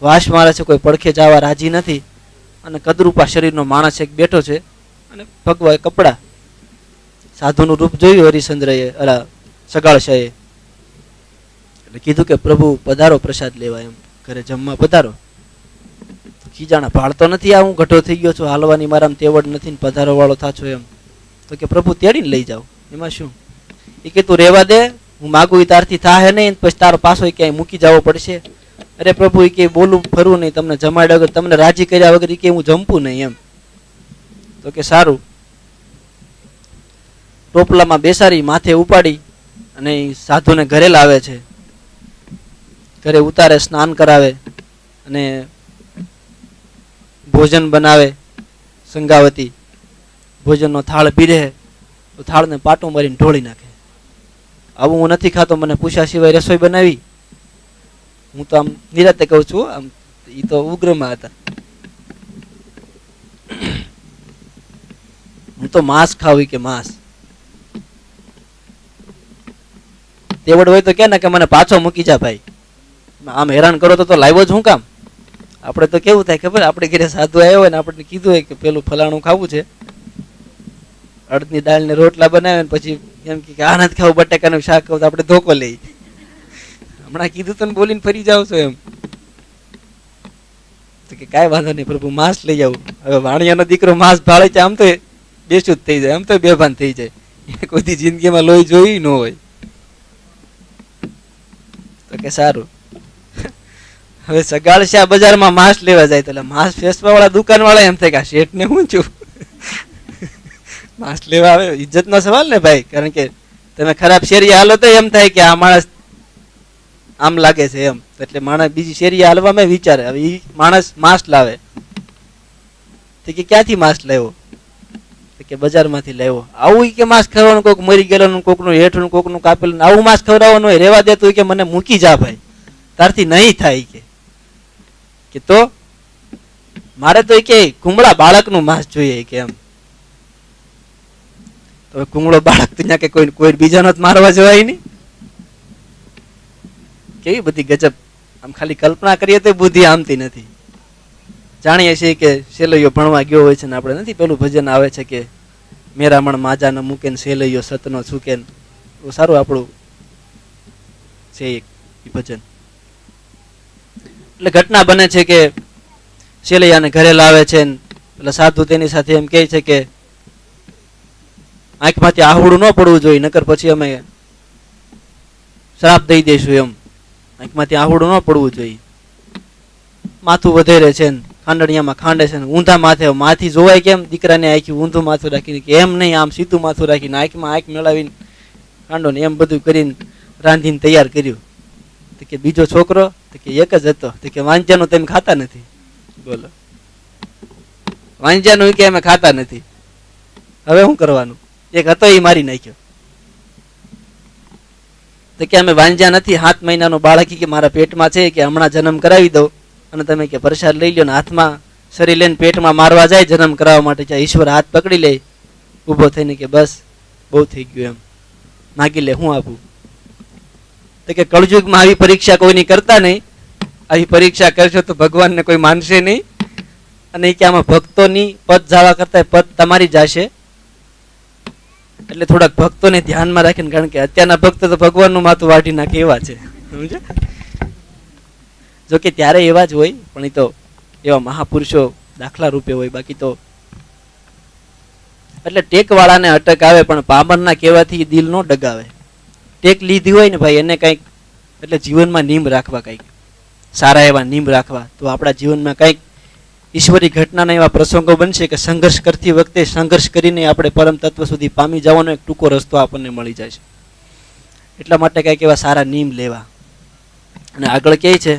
વાસ મારે છે, કોઈ પડખે જવા રાજી નથી. અને કદરૂપા શરીરનો માણસ એક બેઠો છે અને ભગવાએ કપડા, સાધુનું રૂપ જોયું હરિશ્ચંદ્રએ, સગાળશાહે. એટલે કીધું કે પ્રભુ પધારો પ્રસાદ લેવા, એમ ઘરે જમવા પધારો. ખીજાણા, ભાળતો નથી આ હું ગઢો થઈ ગયો છું, હાલવાની મારામાં તેવડ નથી ને પધારો વાળો થાછો એમ. તો કે પ્રભુ તેડીને લઈ જાઓ, એમાં શું. એ કે તું રેવા દે, હું માગું એ તારથી થાહે નહીં, પછી તારો પાછો ક્યાંય મૂકી જવો પડશે. અરે પ્રભુ એ કે બોલું ફરવું નહીં, તમને જમાડ્યા વગર, તમને રાજી કર્યા વગર એ કે હું જમવું નહીં એમ. તો કે સારું. ટોપલામાં બેસાડી માથે ઉપાડી અને સાધુને ઘરે લાવે છે. ઘરે ઉતારે, સ્નાન કરાવે અને ભોજન બનાવે. સંગાવતી ભોજનનો થાળ પીરે તો થાળને પાટું મારીને ઢોળી નાખે. આવું હું નથી ખાતો, મને પૂછ્યા સિવાય રસોઈ બનાવી. હું તો આમ નિરાતે કહું છું, આમ એ તો ઉગ્રમાં હતા. હું તો માંસ ખાવી કે માંસ. તેવડ હોય તો કે ને કે મને પાછો મૂકી જા ભાઈ, આમ હેરાન કરો તો લાવ્યો જ હું કામ. આપણે તો કેવું થાય ખબર, આપણે ઘરે સાધુ આવ્યો હોય ને આપણે કીધું હોય કે પેલું ફલાણું ખાવું છે, અડદની દાળ ને રોટલા બનાવે ને પછી એમ કે આ નથી ખાવું, બટાકાનું શાક ખાવું, તો આપણે ધોકો લઈ. હમણાં કીધું તને બોલીને ફરી જાવ છો એમ. તો કે કાંઈ વાંધો નહીં પ્રભુ, માંસ લઈ આવું. હવે વાણિયાનો દીકરો માંસ ભાળે છે, આમ તો બેસું જ થઈ જાય, આમ તો બેભાન થઈ જાય, કોઈ જિંદગીમાં લોહી જોઈ ન હોય. તો કે સારું. હવે સગાળશા બજારમાં માંસ લેવા જાય તો માંસ વેચવા વાળા દુકાન વાળા એમ થાય કે આ શેઠ ને હું છું, માંસ લેવા આવે. ઇજ્જતનો સવાલ ને ભાઈ, કારણ કે તમે ખરાબ શેરી હાલો તો એમ થાય કે આ માણસ આમ લાગે છે એમ, એટલે માણસ બીજી શેરી હાલવામાં વિચારે. હવે એ માણસ માંસ લાવે તો કે ક્યાંથી માંસ લાવ્યો, તો કે બજારમાંથી લાવ્યો. આવું કે માંસ ખાવાનું, કોઈક મરી ગયેલું, કોકનું હેઠું, કોકનું કાપેલું, આવું માંસ ખવડાવવાનું હોય, રેવા દે તું કે મને મૂકી જા ભાઈ, તારથી નહીં થાય. કે તો મારે તો કે કુમળા બાળકનું માંસ જોઈએ કે એમ. તો કુમળો બાળક તો કે કોઈ બીજાનો મારવા જવાય નહીં. કેવી બધી ગજબ, આમ ખાલી કલ્પના કરીએ તો બુદ્ધિ આમતી નથી. જાણીએ છીએ કે સેલૈયો ભણવા ગયો હોય છે ને આપણે નથી, પેલું ભજન આવે છે કે મેરામણ માજા ન મૂકે ને સેલૈયો સતનો છૂકે. બહુ સારું આપણું છે એ ભજન. એટલે ઘટના બને છે કે સેલૈયાને ઘરે લાવે છે, એટલે સાધુ તેની સાથે એમ કહે છે કે આંખમાંથી આહુડું ન પડવું જોઈએ, નકર પછી અમે શ્રાપ દઈ દઈશું એમ. આંખમાંથી આહુડું ન પડવું જોઈએ. માથું વધેરે છે ને ખાંડણિયામાં ખાંડે છે ને ઊંધા માથે, માથી જોવાય કેમ દીકરાને આંખી ઊંધું માથું રાખીને, કે એમ નહીં આમ સીધું માથું રાખીને આંખમાં આંખ મેળવીને ખાંડો ને એમ બધું કરીને રાંધીને તૈયાર કર્યું. તો કે બીજો છોકરો, તો કે એક જ હતો. તો કે વાંજ્યાનું તમે ખાતા નથી. બોલો, વાંજ્યાનું કે અમે ખાતા નથી. હવે શું કરવાનું? એક હતો એ મારી નાખ્યો. તો કે અમે વાંજ્યા નથી, 7 મહિનાનું બાળક કે મારા પેટમાં છે, કે હમણાં જન્મ કરાવી દઉં અને તમે કે પ્રસાદ લઈ લો. ને હાથમાં શરીર લઈને પેટમાં મારવા જાય જન્મ કરાવવા માટે, ત્યાં ઈશ્વર હાથ પકડી લે ઊભો થઈને કે બસ બહુ થઈ ગયું, એમ માગી લે, હું આપું. તો કે કળયુગમાં આવી પરીક્ષા કોઈની કરતા નહીં, આવી પરીક્ષા કરશો તો ભગવાનને કોઈ માનશે નહીં. અને કે આમાં ભક્તોની પદ જવા કરતા પદ તમારી જશે. એટલે થોડાક ભક્તોને ધ્યાનમાં રાખીને, કારણ કે અત્યારના ભક્તો તો ભગવાનનું માથું વાઢી નાખે એવા છે, સમજે. જોકે ત્યારે એવા જ હોય, પણ એ તો એવા મહાપુરુષો દાખલા રૂપે હોય. બાકી તો એટલે ટેક વાળાને અટક આવે, પણ પામરના કહેવાથી દિલ નો ડગાવે. ટેક લીધી હોય ને ભાઈ, એને કંઈક એટલે જીવનમાં નિયમ રાખવા, કંઈક સારા એવા નિયમ રાખવા, તો આપણા જીવનમાં કંઈક ઈશ્વરી ઘટનાના એવા પ્રસંગો બનશે કે સંઘર્ષ કરતી વખતે સંઘર્ષ કરીને આપણે પરમ તત્વ સુધી પામી જવાનો એક ટૂંકો રસ્તો આપણને મળી જાય છે. એટલા માટે કંઈક એવા સારા નિયમ લેવા. અને આગળ કહે છે,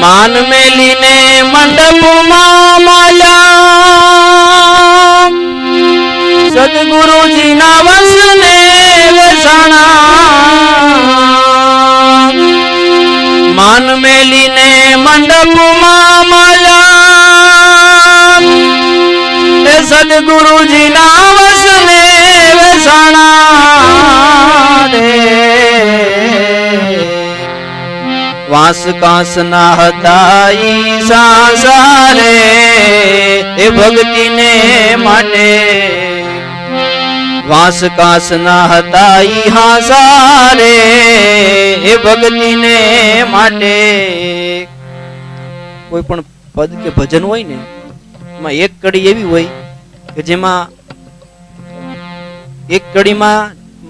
માન મેલીને મંડપમાં માલ્યા સદગુરુજીના વસને વસાણા માન મેલીને મંડપમાં માલ્યા એ સદગુરુજીના વસને વસાણા રે વાસ કાંસ ના હતા ઈ સાંસારે એ ભક્તિને માટે વાસ કાંસ ના હતા ઈ હાસારે એ ભક્તિને માટે કોઈ પણ પદ કે ભજન હોય ને એમાં એક કડી એવી હોય કે જેમાં એક કડીમાં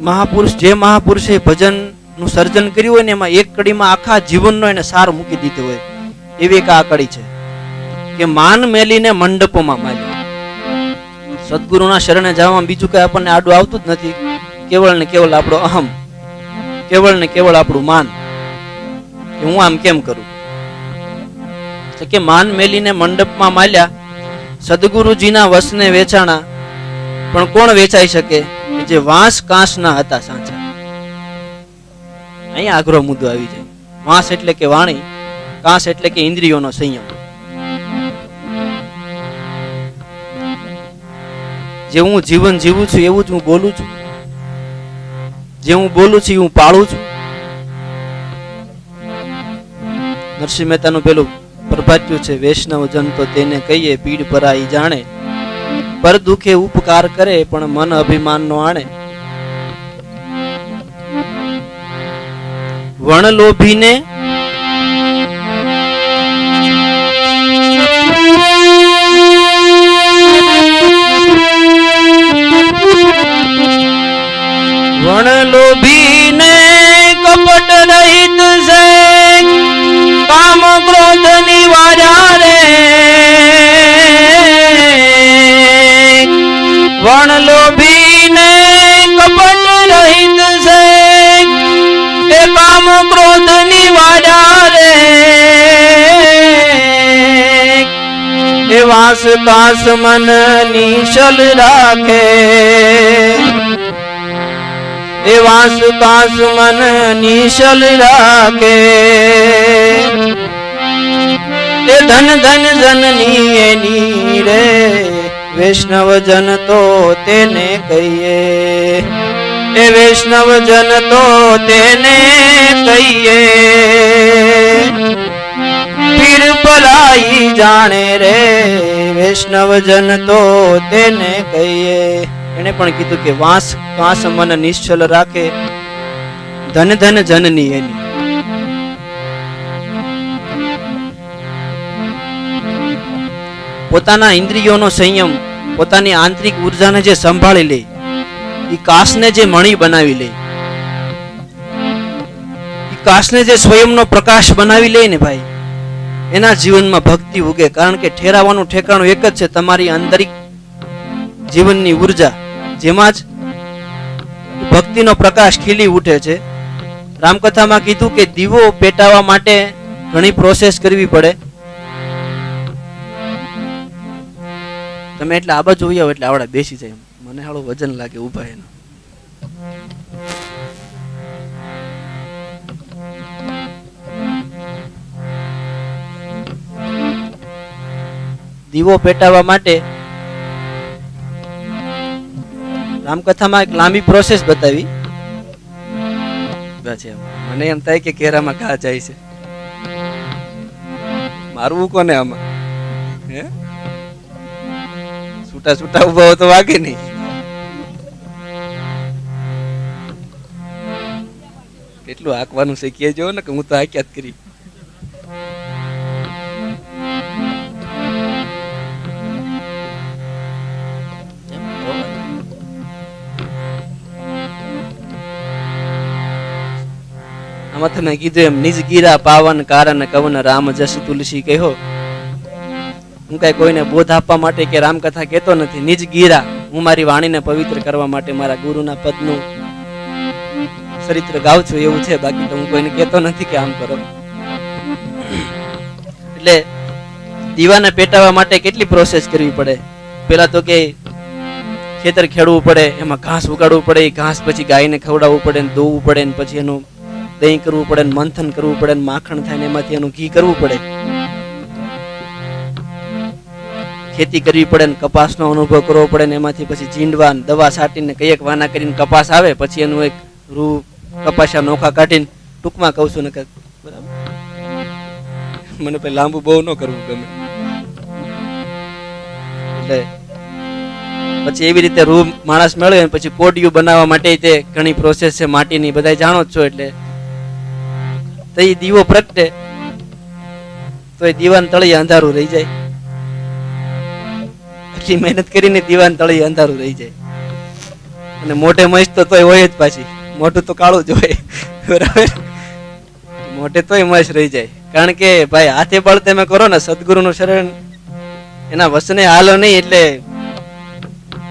મહાપુરુષે ભજન નું સર્જન કર્યું હોય ને એમાં એક કડીમાં આખા જીવનનો એને સાર મૂકી દીધો હોય એવી એક આ કડી છે કે માન મેલીને મંડપોમાં માલ્યા. સદગુરુના શરણે જવામાં બીજું કઈ આપણને આડું આવતું જ નથી. કેવળ ને કેવળ આપણો અહમ, કેવળ ને કેવળ આપણું માન કે હું આમ કેમ કરું. કે માન મેલીને મંડપમાં માલ્યા સદગુરુજીના વસને વેચાણા. પણ કોણ વેચાઈ શકે? જે વાંસ કાંસના હતા સાચા. અહીંયા આગ્રહ મુદ્દો આવી જાય. વાંસ એટલે કે વાણી, કાંસ એટલે કે ઇન્દ્રિયોનો સંયમ. જે હું જીવન જીવું છું એવું જ હું બોલું છું, જે હું બોલું છું હું પાળું છું. નરસિંહ મહેતાનું પેલું પ્રભાત્યું છે, વૈષ્ણવ જન તો તેને કહીએ પીડ પરાઈ જાણે, પર દુખે ઉપકાર કરે પણ મન અભિમાન નો આણે. વણ લોભીને કપટ રહિત છે, કામ ક્રોધ નિવાર્યા રે. વણ લોભીને કપટ રહિત છે, એ કામ ક્રોધ નિવાર્યા રે. એ વાસ કાસ મન નિશલ રાખે, એ વાસ કાસ મન નિશલ રાખે. એ ધન ધન જનની એની રે, વૈષ્ણવ જન તો તેને કહીએ, એ વૈષ્ણવ જન તો તેને કહીએ. પીર પરાઈ જાણે રે, વૈષ્ણવ જન તો તેને કહીએ. એને પણ કીધું કે વાંસ કાંસ મન નિશ્ચલ રાખે, ધન ધન જનની એની. પોતાના ઇન્દ્રિયોનો સંયમ, પોતાની આંતરિક ઉર્જાને જે સંભાળી લે, એ કાસને જે મણી બનાવી લે, એ કાસને જે સ્વયંનો પ્રકાશ બનાવી લે ને ભાઈ, એના જીવનમાં ભક્તિ ઉગે. કારણ કે ઠેરાવાનું ઠેકાણું એક જ છે, તમારી આંતરિક જીવનની ઉર્જા, જેમાં જ ભક્તિનો પ્રકાશ ખીલી ઉઠે છે. રામકથામાં કીધું કે દીવો પેટાવા માટે ઘણી પ્રોસેસ કરવી પડે. તમે એટલે આ બાજુ આવો એટલે આવડા બેસી જાય, મને હાળો વજન લાગે ઉભા એનું. દીવો પેટાવા માટે રામકથામાં એક લાંબી પ્રોસેસ બતાવી. મને એમ થાય કે કેરામાં ઘા જાય છે, મારવું કોને આમાં? હે, છૂટા છૂટા ઉભા હોય તો વાગે નહીં. કેટલું હાંકવાનું છે કે જો ને, કે હું તો હાંક્યા જ કરી. આમાં તમે કીધું એમ નિજ ગીરા પાવન કારણ કવન રામ જસ તુલસી કહો. હું કઈ કોઈને બોધ આપવા માટે કે રામકથા કહેતો નથી. નિજ ગીરા, હું મારી વાણીને પવિત્ર કરવા માટે મારા ગુરુના પદનું ચરિત્ર ગાઉં છું એવું છે. બાકી તો હું કોઈને કહેતો નથી કે આમ કરો. એટલે દીવાને પેટાવા માટે કેટલી પ્રોસેસ કરવી પડે. પેલા તો કે ખેતર ખેડવું પડે, એમાં ઘાસ ઉગાડવું પડે, ઘાસ પછી ગાયને ખવડાવવું પડે, દોવું પડે, પછી એનું દહીં કરવું પડે, મંથન કરવું પડે, માખણ થાય ને એમાંથી એનું ઘી કરવું પડે, ખેતી કરવી પડે, કપાસનો અનુભવ કરવો પડે, ને એમાંથી પછી ચીંડવા દવા છાંટીને કઈક વાના કરીને કપાસ આવે, પછી એનું એક રૂ કપાસિયા નોખા કાઢીને, ટૂંકમાં કહું છું ને કે બરાબર, મને પછી લાંબુ બહુ ન કરવું ગમે. એટલે પછી એવી રીતે રૂ માણસ મેળવે, પછી કોડિયું બનાવવા માટે તે ઘણી પ્રોસેસ છે માટીની, બધા જાણો જ છો. એટલે તો એ દીવો પ્રગટે તો એ દીવાન તળિયે અંધારું રહી જાય. એટલી મહેનત કરીને દીવાન તળિયે અંધારું રહી જાય. અને મોઢે મસ્ત તો તોય હોય જ, પાછી મોઢું તો કાળું જ હોય, બરાબર, મોઢે તોય મસ્ત રહી જાય. કારણ કે ભાઈ હાથે બળ તમે કરો ને, સદગુરુનું શરણ એના વસને હાલો નહીં, એટલે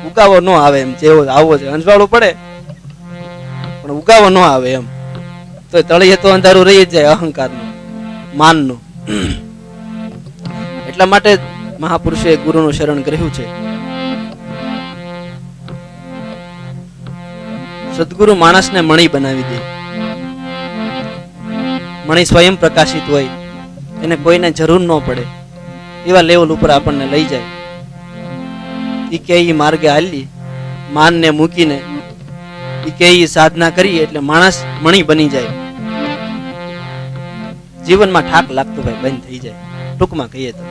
ઉગાવો ન આવે. એમ જેવો આવો છે અંજવાળું પડે પણ ઉગાવો ન આવે એમ, તો તળિયે તો અંધારું રહી જ જાય અહંકારનું, માનનું. એટલા માટે મહાપુરુષે ગુરુનું શરણ ગ્રહ્યું છે. સદગુરુ માણસને મણી બનાવી દે. મણી સ્વયં પ્રકાશિત હોય, એને કોઈને જરૂર ન પડે, એવા લેવલ ઉપર આપણને લઈ જાય. ઈ કે ઈ માર્ગે હાલી, માનને મૂકીને ઈ કે ઈ સાધના કરી એટલે માણસ મણી બની જાય. જીવનમાં ઠાક લાગતો ભાઈ બંધ થઈ જાય. ટૂંકમાં કહીએ તો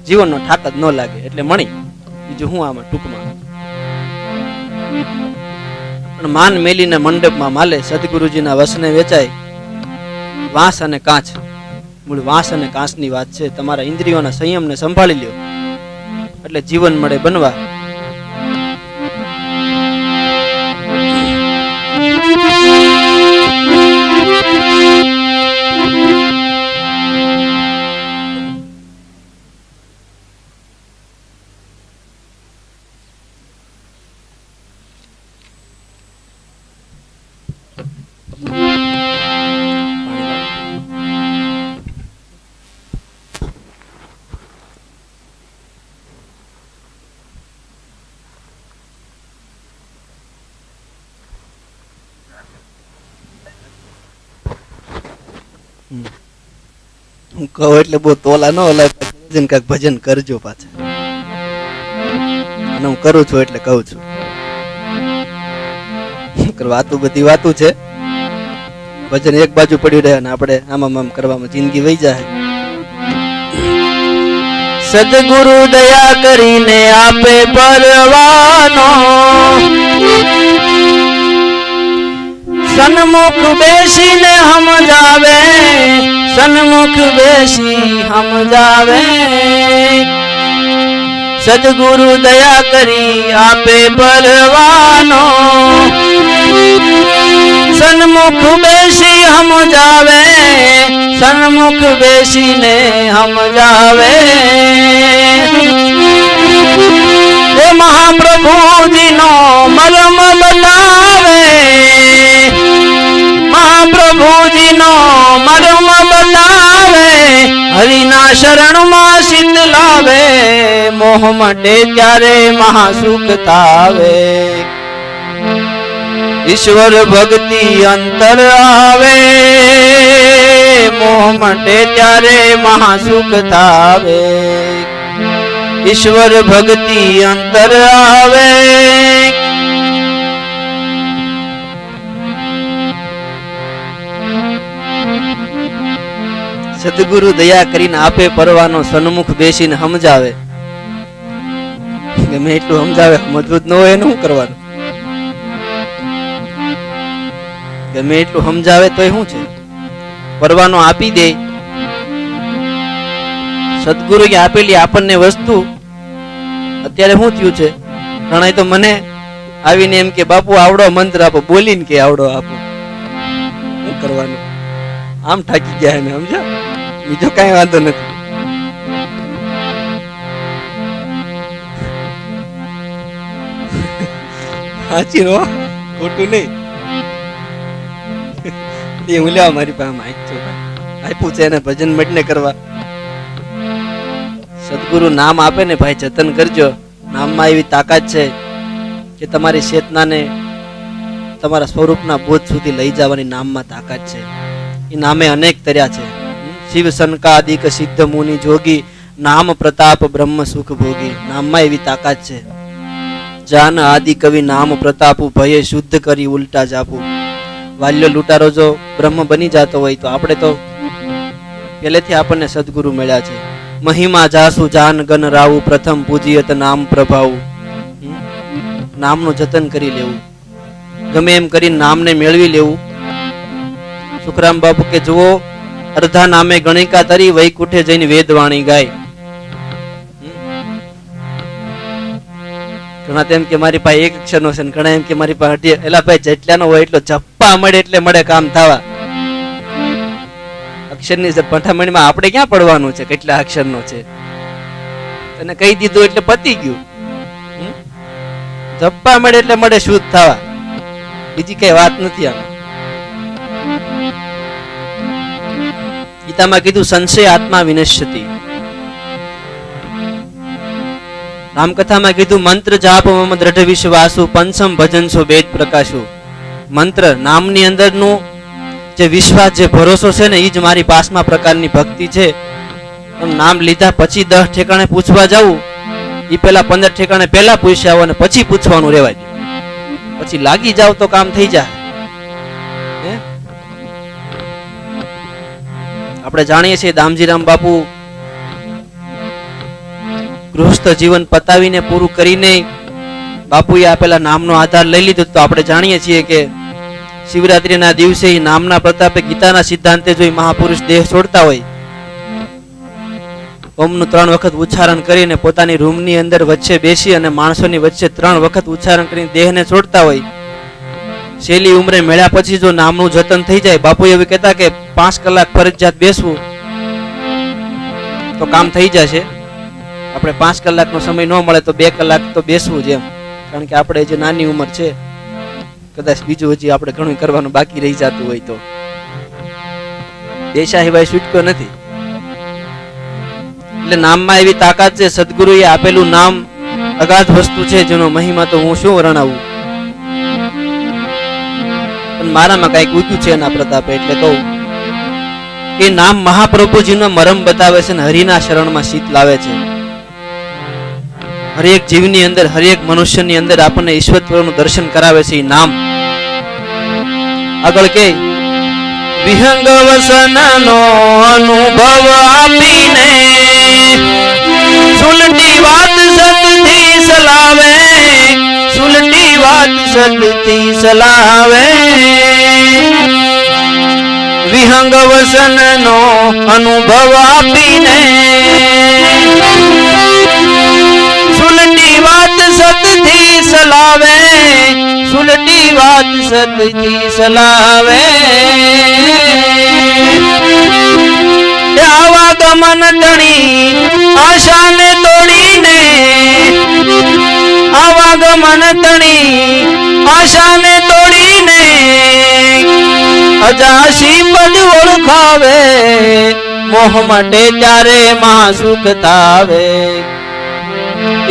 જીવનનો ઠાક જ ન લાગે એટલે મણી, બીજું હું આમાં ટૂંકમાં. પણ માન મેલીને મંડપમાં માલે, સદગુરુજીના વસને વેચાય. વાંસ અને કાચ, મૂળ વાંસ અને કાચની વાત છે. તમારા ઇન્દ્રિયોના સંયમને સંભાળી લ્યો એટલે જીવન મળે બનવા. હું કહું એટલે બહુ તોલા ન ઓલા, કાંઈક ભજન કરજો પાછા. અને હું કરું છું એટલે કહું છું. વાતું બધી વાતું છે, ભજન એક બાજુ પડ્યું રહે અને આપણે આમ આમ કરવામાં જિંદગી વહી જાય. સદગુરુ દયા કરીને આપે પરવાનો, સન્મુખ બેસીને સમજાવે, સન્મુખ બેસી સમજાવે. સદગુરુ દયા કરી આપે પરવાનો, સન્મુખ બેસી સમજાવે, સન્મુખ બેસીને સમજાવે. એ મહાપ્રભુજીનો મરમ બતાવે, મહાપ્રભુજીનો મરમ બતાવે. હરિના શરણમાં સિદ્ધ લાવે, મોહ મટે ત્યારે મહાસુખ તાવે. ઈશ્વર ભક્તિ અંતર આવે, મોહ મટે ત્યારે મહાસુખ થાવે. ઈશ્વર ભક્તિ અંતર આવે. સદગુરુ દયા કરીને આપે પરવાનો, સન્મુખ બેસીને સમજાવે. ગમે એટલું સમજાવે, મજબૂત ન હોય એનું શું કરવાનું? ગમે એટલું સમજાવે તોય શું છે, પરવાનો આપી દે. સદગુરુ આપેલી આપણને વસ્તુ અત્યારે શું થયું છે, ઘણા તો મને આવીને એમ કે બાપુ આવડો મંત્ર આપો, બોલીને કે આવડો આપો. શું કરવાનું? આમ ઠાકી ગયા એને, સમજ્યા? બીજો કઈ વાંધો નથી. સાચી નો, ખોટું નહીં. એ હું લેવા મારી પાસે આપ્યું છે એને ભજન મટને કરવા. સદગુરુ નામ આપે ને ભાઈ જતન કરજો. નામમાં એવી તાકાત છે કે તમારી ચેતનાને તમારા સ્વરૂપના બોધ સુધી લઈ જવાની નામમાં તાકાત છે. એ નામે અનેક તર્યા છે. શિવ સનકાદિક સિદ્ધ મુનિ જોગી, નામ પ્રતાપ બ્રહ્મ સુખ ભોગી. નામમાં એવી તાકાત છે. જાન આદિ કવિ નામ પ્રતાપુ, ભયે શુદ્ધ કરી ઉલટા જાપુ. વાલ્યો લૂંટારો જો બ્રહ્મ બની જતો હોય તો આપણે તો પહેલેથી આપણને સદગુરુ મળ્યા છે. મહિમા જાસુ જાન ગન રાવું, પ્રથમ પૂજિયત નામ પ્રભાવું. નામનું જતન કરી લેવું, ગમે એમ કરીને નામને મેળવી લેવું. સુખરામ બાપુ કે જુઓ, અર્ધા નામે ગણિકા તરી, વૈકુંઠે જઈને વેદવાણી ગાય. ઘણા તેમ કે મારી પાસે એક અક્ષરનો છે, ઘણા એમ કે મારી પાસે 8. એલા ભાઈ જેટલાનો હોય એટલો જપ્પા મળે એટલે મળે કામ થવા. અક્ષરની પઠામણીમાં આપણે ક્યાં પડવાનું છે કેટલા અક્ષરનો છે? તને કહી દીધું એટલે પતી ગયું. જપ્પા મળે એટલે મળે શુદ્ધ થવા, બીજી કઈ વાત નથી. આમ ગીતામાં કીધું સંશય આત્મા વિનશ્યતિ. રામકથામાં કીધું મંત્ર જાપ મમ દ્રઢ વિશ્વાસુ, પંચમ ભજન છો વેદ પ્રકાશુ. મંત્ર નામની અંદરનું જે વિશ્વાસ, જે ભરોસો છે ને, એ જ મારી 5મા પ્રકારની ભક્તિ છે. નામ લીધા પછી 10 ઠેકાણે પૂછવા જવું, એ પેલા 15 ઠેકાણે પહેલા પૂછી આવો અને પછી પૂછવાનું રહેવાય. પછી લાગી જાવ તો કામ થઈ જાય. આપણે જાણીએ છીએ દામજીરામ બાપુ ગૃહસ્થ જીવન પતાવીને પૂરું કરીને બાપુએ આપેલા નામનો આધાર લઈ લીધો. તો આપણે જાણીએ છીએ કે શિવરાત્રીના દિવસે નામના પ્રતાપે ગીતાના સિદ્ધાંતે જોઈ મહાપુરુષ દેહ છોડતા હોય, ઓમનું 3 વખત ઉચ્ચારણ કરીને પોતાની રૂમની અંદર વચ્ચે બેસી અને માણસોની વચ્ચે 3 વખત ઉચ્ચારણ કરીને દેહને છોડતા હોય. શેલી ઉંમરે મળ્યા પછી જો નામનું જતન થઈ જાય, બાપુ એવું કહેતા કે 5 કલાક ફરજિયાત બેસવું તો કામ થઈ જશે. આપણે 5 કલાકનો સમય ન મળે તો 2 કલાક તો બેસવું જ એમ. કારણ કે આપણે જે નાની ઉંમર છે, કદાચ બીજું હજી આપણે ઘણું કરવાનું બાકી રહી જતું હોય તો બેસા સિવાય છૂટકો નથી. એટલે નામમાં એવી તાકાત છે. સદગુરુએ આપેલું નામ અગાધ વસ્તુ છે, જેનો મહિમા તો હું શું વર્ણવું. પણ મારામાં કઈક ઉગ્યું છે એના પ્રતાપે. એટલે કહું કે નામ મહાપ્રભુજીનો મરમ બતાવે છે ને હરિના શરણમાં શીત લાવે છે. હરેક જીવની અંદર, હરેક મનુષ્યની અંદર આપણને ઈશ્વરનું દર્શન કરાવે છે એ નામ. આગળ કે વિહંગ વસનનો અનુભવ આપીને, સુલટી વાત સતથી સલાવે, સુલટી વાત સતથી સલાવે. વિહંગ વસનનો અનુભવ આપીને, સુલટી વાત સતથી સલાવે, સુલટી વાત સતથી સલાવે. આવા ગમન તણી આશાને તોડીને, આવા ગમન તણી આશાને તોડીને, અજાસી પદ ઓળખાવે, મોહ માટે ત્યારે માં સુખ થાવે.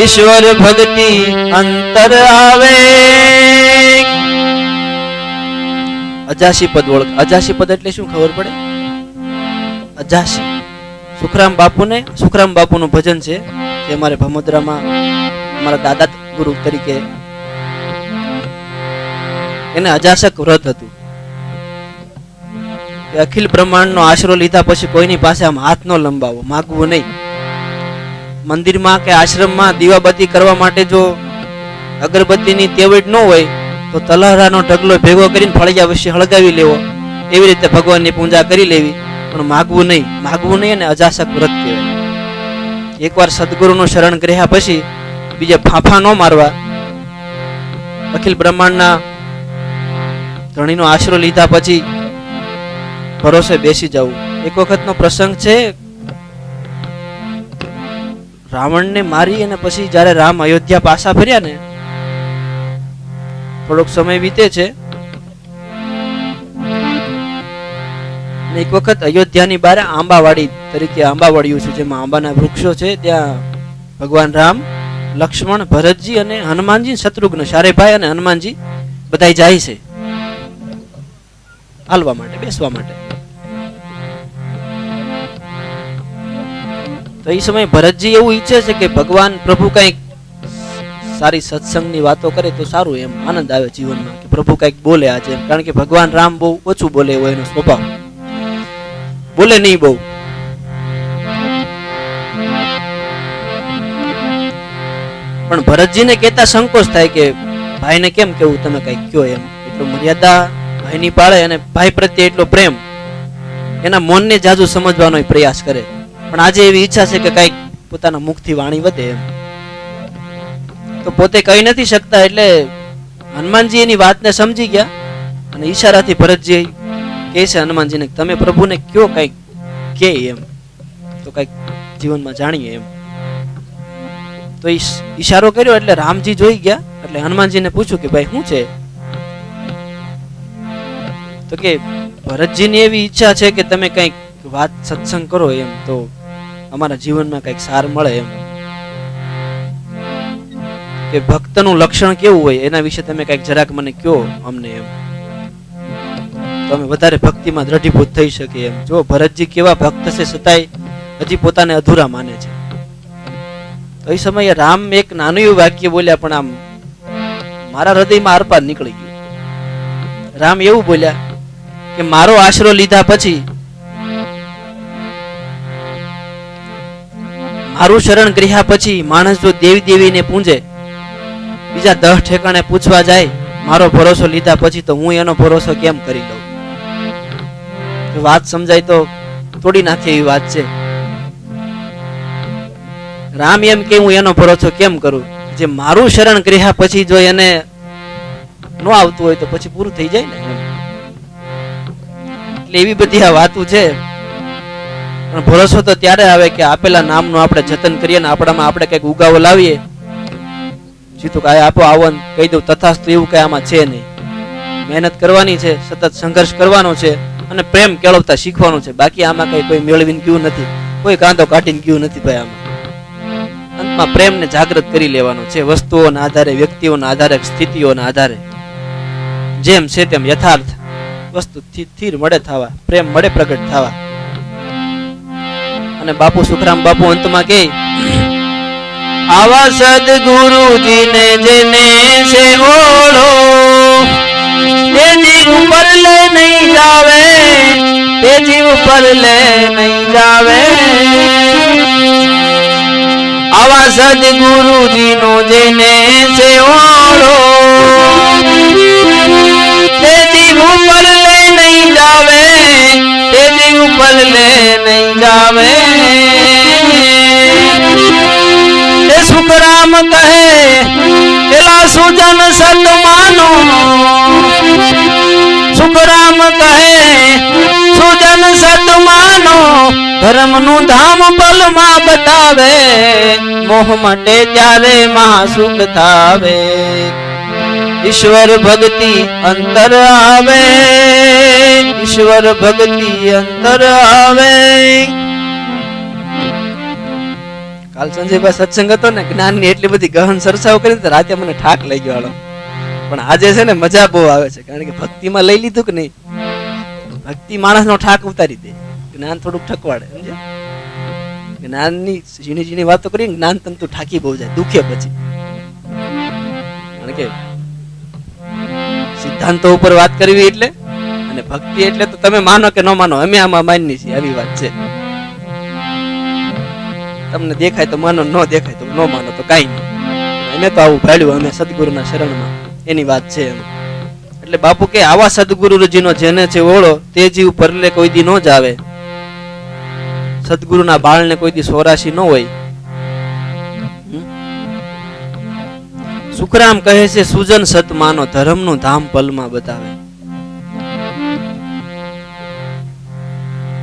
ઈશ્વર ભક્તિ અંતર આવે. અજાસી પદ ઓળખ. અજાસી પદ એટલે શું ખબર પડે? અજાસી સુખરામ બાપુનું ભજન છે, જે અમારે ભમોદરામાં અમારા દાદા ગુરુ તરીકે એને અજાસક વ્રત હતું. અખિલ બ્રહ્માંડનો આશરો લીધા પછી કોઈની પાસે આમ હાથ ન લંબાવો, માગવું નહીં. મંદિરમાં કે આશ્રમમાં દીવાબત્તી કરવા માટે જો અગરબત્તીની તેવડ ન હોય તો તલહરાનો ઢગલો ભેગો કરીને ફળિયા વચ્ચે હળગાવી લેવો. એવી રીતે ભગવાનની પૂજા કરી લેવી, પણ માગવું નહીં. અને અજાસક વ્રત કહેવાય. એકવાર સદગુરુનું શરણ ગ્રહ્યા પછી બીજે ફાંફા ન મારવા. અખિલ બ્રહ્માંડના ધણીનો આશરો લીધા પછી ભરોસે બેસી જવું. એક વખતનો પ્રસંગ છે, રાવણને મારી અને પછી જ્યારે રામ અયોધ્યા પાછા ફર્યા ને, થોડોક સમય વીતે છે એક વખત અયોધ્યાની બહાર આંબાવાડી તરીકે આંબાવાડિયું છે, જેમાં આંબાના વૃક્ષો છે. ત્યાં ભગવાન રામ, લક્ષ્મણ, ભરતજી અને હનુમાનજી, શત્રુઘ્ન, ચારેભાઈ અને હનુમાનજી બધાય જાય છે હાલવા માટે, બેસવા માટે. તો એ સમયે ભરતજી એવું ઈચ્છે છે કે ભગવાન પ્રભુ કઈક સારી સત્સંગની વાતો કરે તો સારું, એમ આનંદ આવે જીવનમાં, કે પ્રભુ કઈક બોલે આજે. કારણ કે ભગવાન રામ બહુ ઓછું બોલે એવો એનો સ્વભાવ, બોલે નહીં બહુ. પણ ભરતજીને કહેતા સંકોચ થાય કે ભાઈને કેમ કેવું, તમે કઈક કયો એમ. એટલો મર્યાદા ભાઈની પાળે અને ભાઈ પ્રત્યે એટલો પ્રેમ, એના મનને જાજુ સમજવાનો પ્રયાસ કરે. પણ આજે એવી ઈચ્છા છે કે કઈક પોતાના મુખથી વાણી વધે એમ. તો પોતે કહી નથી શકતા, એટલે હનુમાનજી એની વાતને સમજી ગયા અને ઈશારાથી ભરતજી કહે છે હનુમાનજીને, તમે પ્રભુને કયો કઈક કે એમ, તો કઈક જીવનમાં જાણીએ એમ. તો ઈશારો કર્યો એટલે રામજી જોઈ ગયા. એટલે હનુમાનજીને પૂછ્યું કે ભાઈ શું છે? તો કે ભરતજીની એવી ઈચ્છા છે કે તમે કઈક વાત સત્સંગ કરો એમ, તો અમારા જીવનમાં કઈક સાર મળે એમ. કે ભક્તનું લક્ષણ કેવું હોય એના વિશે તમે કઈક જરાક મને કયો અમને એમ, તો અમે વધારે ભક્તિમાં દ્રઢીભૂત થઈ શકીએ એમ. જો ભરતજી કેવા ભક્ત છે, છતાંય હજી પોતાને અધૂરા માને છે. તો એ સમયે રામ એક નાનું એવું વાક્ય બોલ્યા, પણ આમ મારા હૃદયમાં આરપાર નીકળી ગયું. રામ એવું બોલ્યા કે મારો આશરો લીધા પછી, મારું શરણ ગ્રહ્યા પછી માણસ જો દેવી દેવીને પૂંજે, બીજા 10 ઠેકાણે પૂછવા જાય, મારો ભરોસો લીધા પછી તો હું એનો ભરોસો કેમ કરી લઉં? વાત સમજાય તો તોડી નાખે એવી વાત છે. રામ એમ કે હું એનો ભરોસો કેમ કરું? જે મારું શરણ ગ્રહ્યા પછી જો એને ન આવતું હોય તો પછી પૂરું થઈ જાય ને. એટલે એવી બધી આ વાતો છે. પણ ભરોસો તો ત્યારે આવે કે આપેલા નામનું આપણે જતન કરીએ ને આપણામાં આપણે કઈક ઉગાવો લાવીએ. જીતું કાય આપો આવો કહી દઉં તથાસ્તુ, એવું કઈ આમાં છે નહીં. મહેનત કરવાની છે, સતત સંઘર્ષ કરવાનો છે અને પ્રેમ કેળવતા શીખવાનું છે. બાકી આમાં કઈ કોઈ મેળવીને ગયું નથી, કોઈ કાંદો કાઢીને ગયું નથી ભાઈ. આમાં અંતમાં પ્રેમને જાગૃત કરી લેવાનો છે, વસ્તુઓના આધારે, વ્યક્તિઓના આધારે, સ્થિતિઓના આધારે. જેમ છે તેમ યથાર્થ વસ્તુ સ્થિર મળે થવા, પ્રેમ મળે પ્રગટ થવા. અને બાપુ સુખરામ બાપુ અંતમાં કહે, આવા સદગુરુજીને જેને છે ઓળો, તે જીવ પર લે નહીં જાવે, તે જીવ પર લે નહીં જાવે. આવા સદગુરુજીનો જેને છે ઓળો, તે જીવ પર લે નહીં જાવે, તે જીવ પર લે નહીં જાવે. સુખરામ કહે પેલા સુજન સત માનો, સુખરામ કહે સુજન સત માનો, ધર્મનું ધામ પલમાં બતાવે, મોહ મટે ત્યારે મહાસુખ થાવે. ઈશ્વર ભક્તિ અંતર આવે, ઈશ્વર ભક્તિ અંતર આવે. કાલ સંજયભાઈ સત્સંગ હતો ને, જ્ઞાનની એટલી બધી ગહન ચર્ચાઓ કરી રાતે મને ઠાક લઈ ગયો હાલો. પણ આજે છે ને મજા બહુ આવે છે, કારણ કે ભક્તિમાં લઈ લીધું કે નહીં. ભક્તિ માણસનો ઠાક ઉતારી દે, જ્ઞાન થોડુંક ઠકવાડે. સમજે? જ્ઞાનની ઝીણી ઝીણી વાતો કરી, જ્ઞાન તંતુ ઠાકી બહુ જાય, દુખે પછી. કારણ કે સિદ્ધાંતો ઉપર વાત કરવી એટલે, અને ભક્તિ એટલે તો તમે માનો કે ન માનો, અમે આમાં માનીએ છીએ, આવી વાત છે. તમને દેખાય તો માનો, ન દેખાય તો ન માનો, તો કઈ નહીં. અમે તો આવું ભાડ્યું, અમે સદગુરુના શરણમાં, એની વાત છે એમ. એટલે બાપુ કે આવા સદગુરુજીનો જેને છે ઓળો, તે જીવ પરલે કોઈ દી ન જાવે. સદગુરુના બાળને કોઈ દી સોરાશી ન હોય. સુખરામ કહે છે સુજન સત માનો, ધર્મનું ધામ પલમાં બતાવે.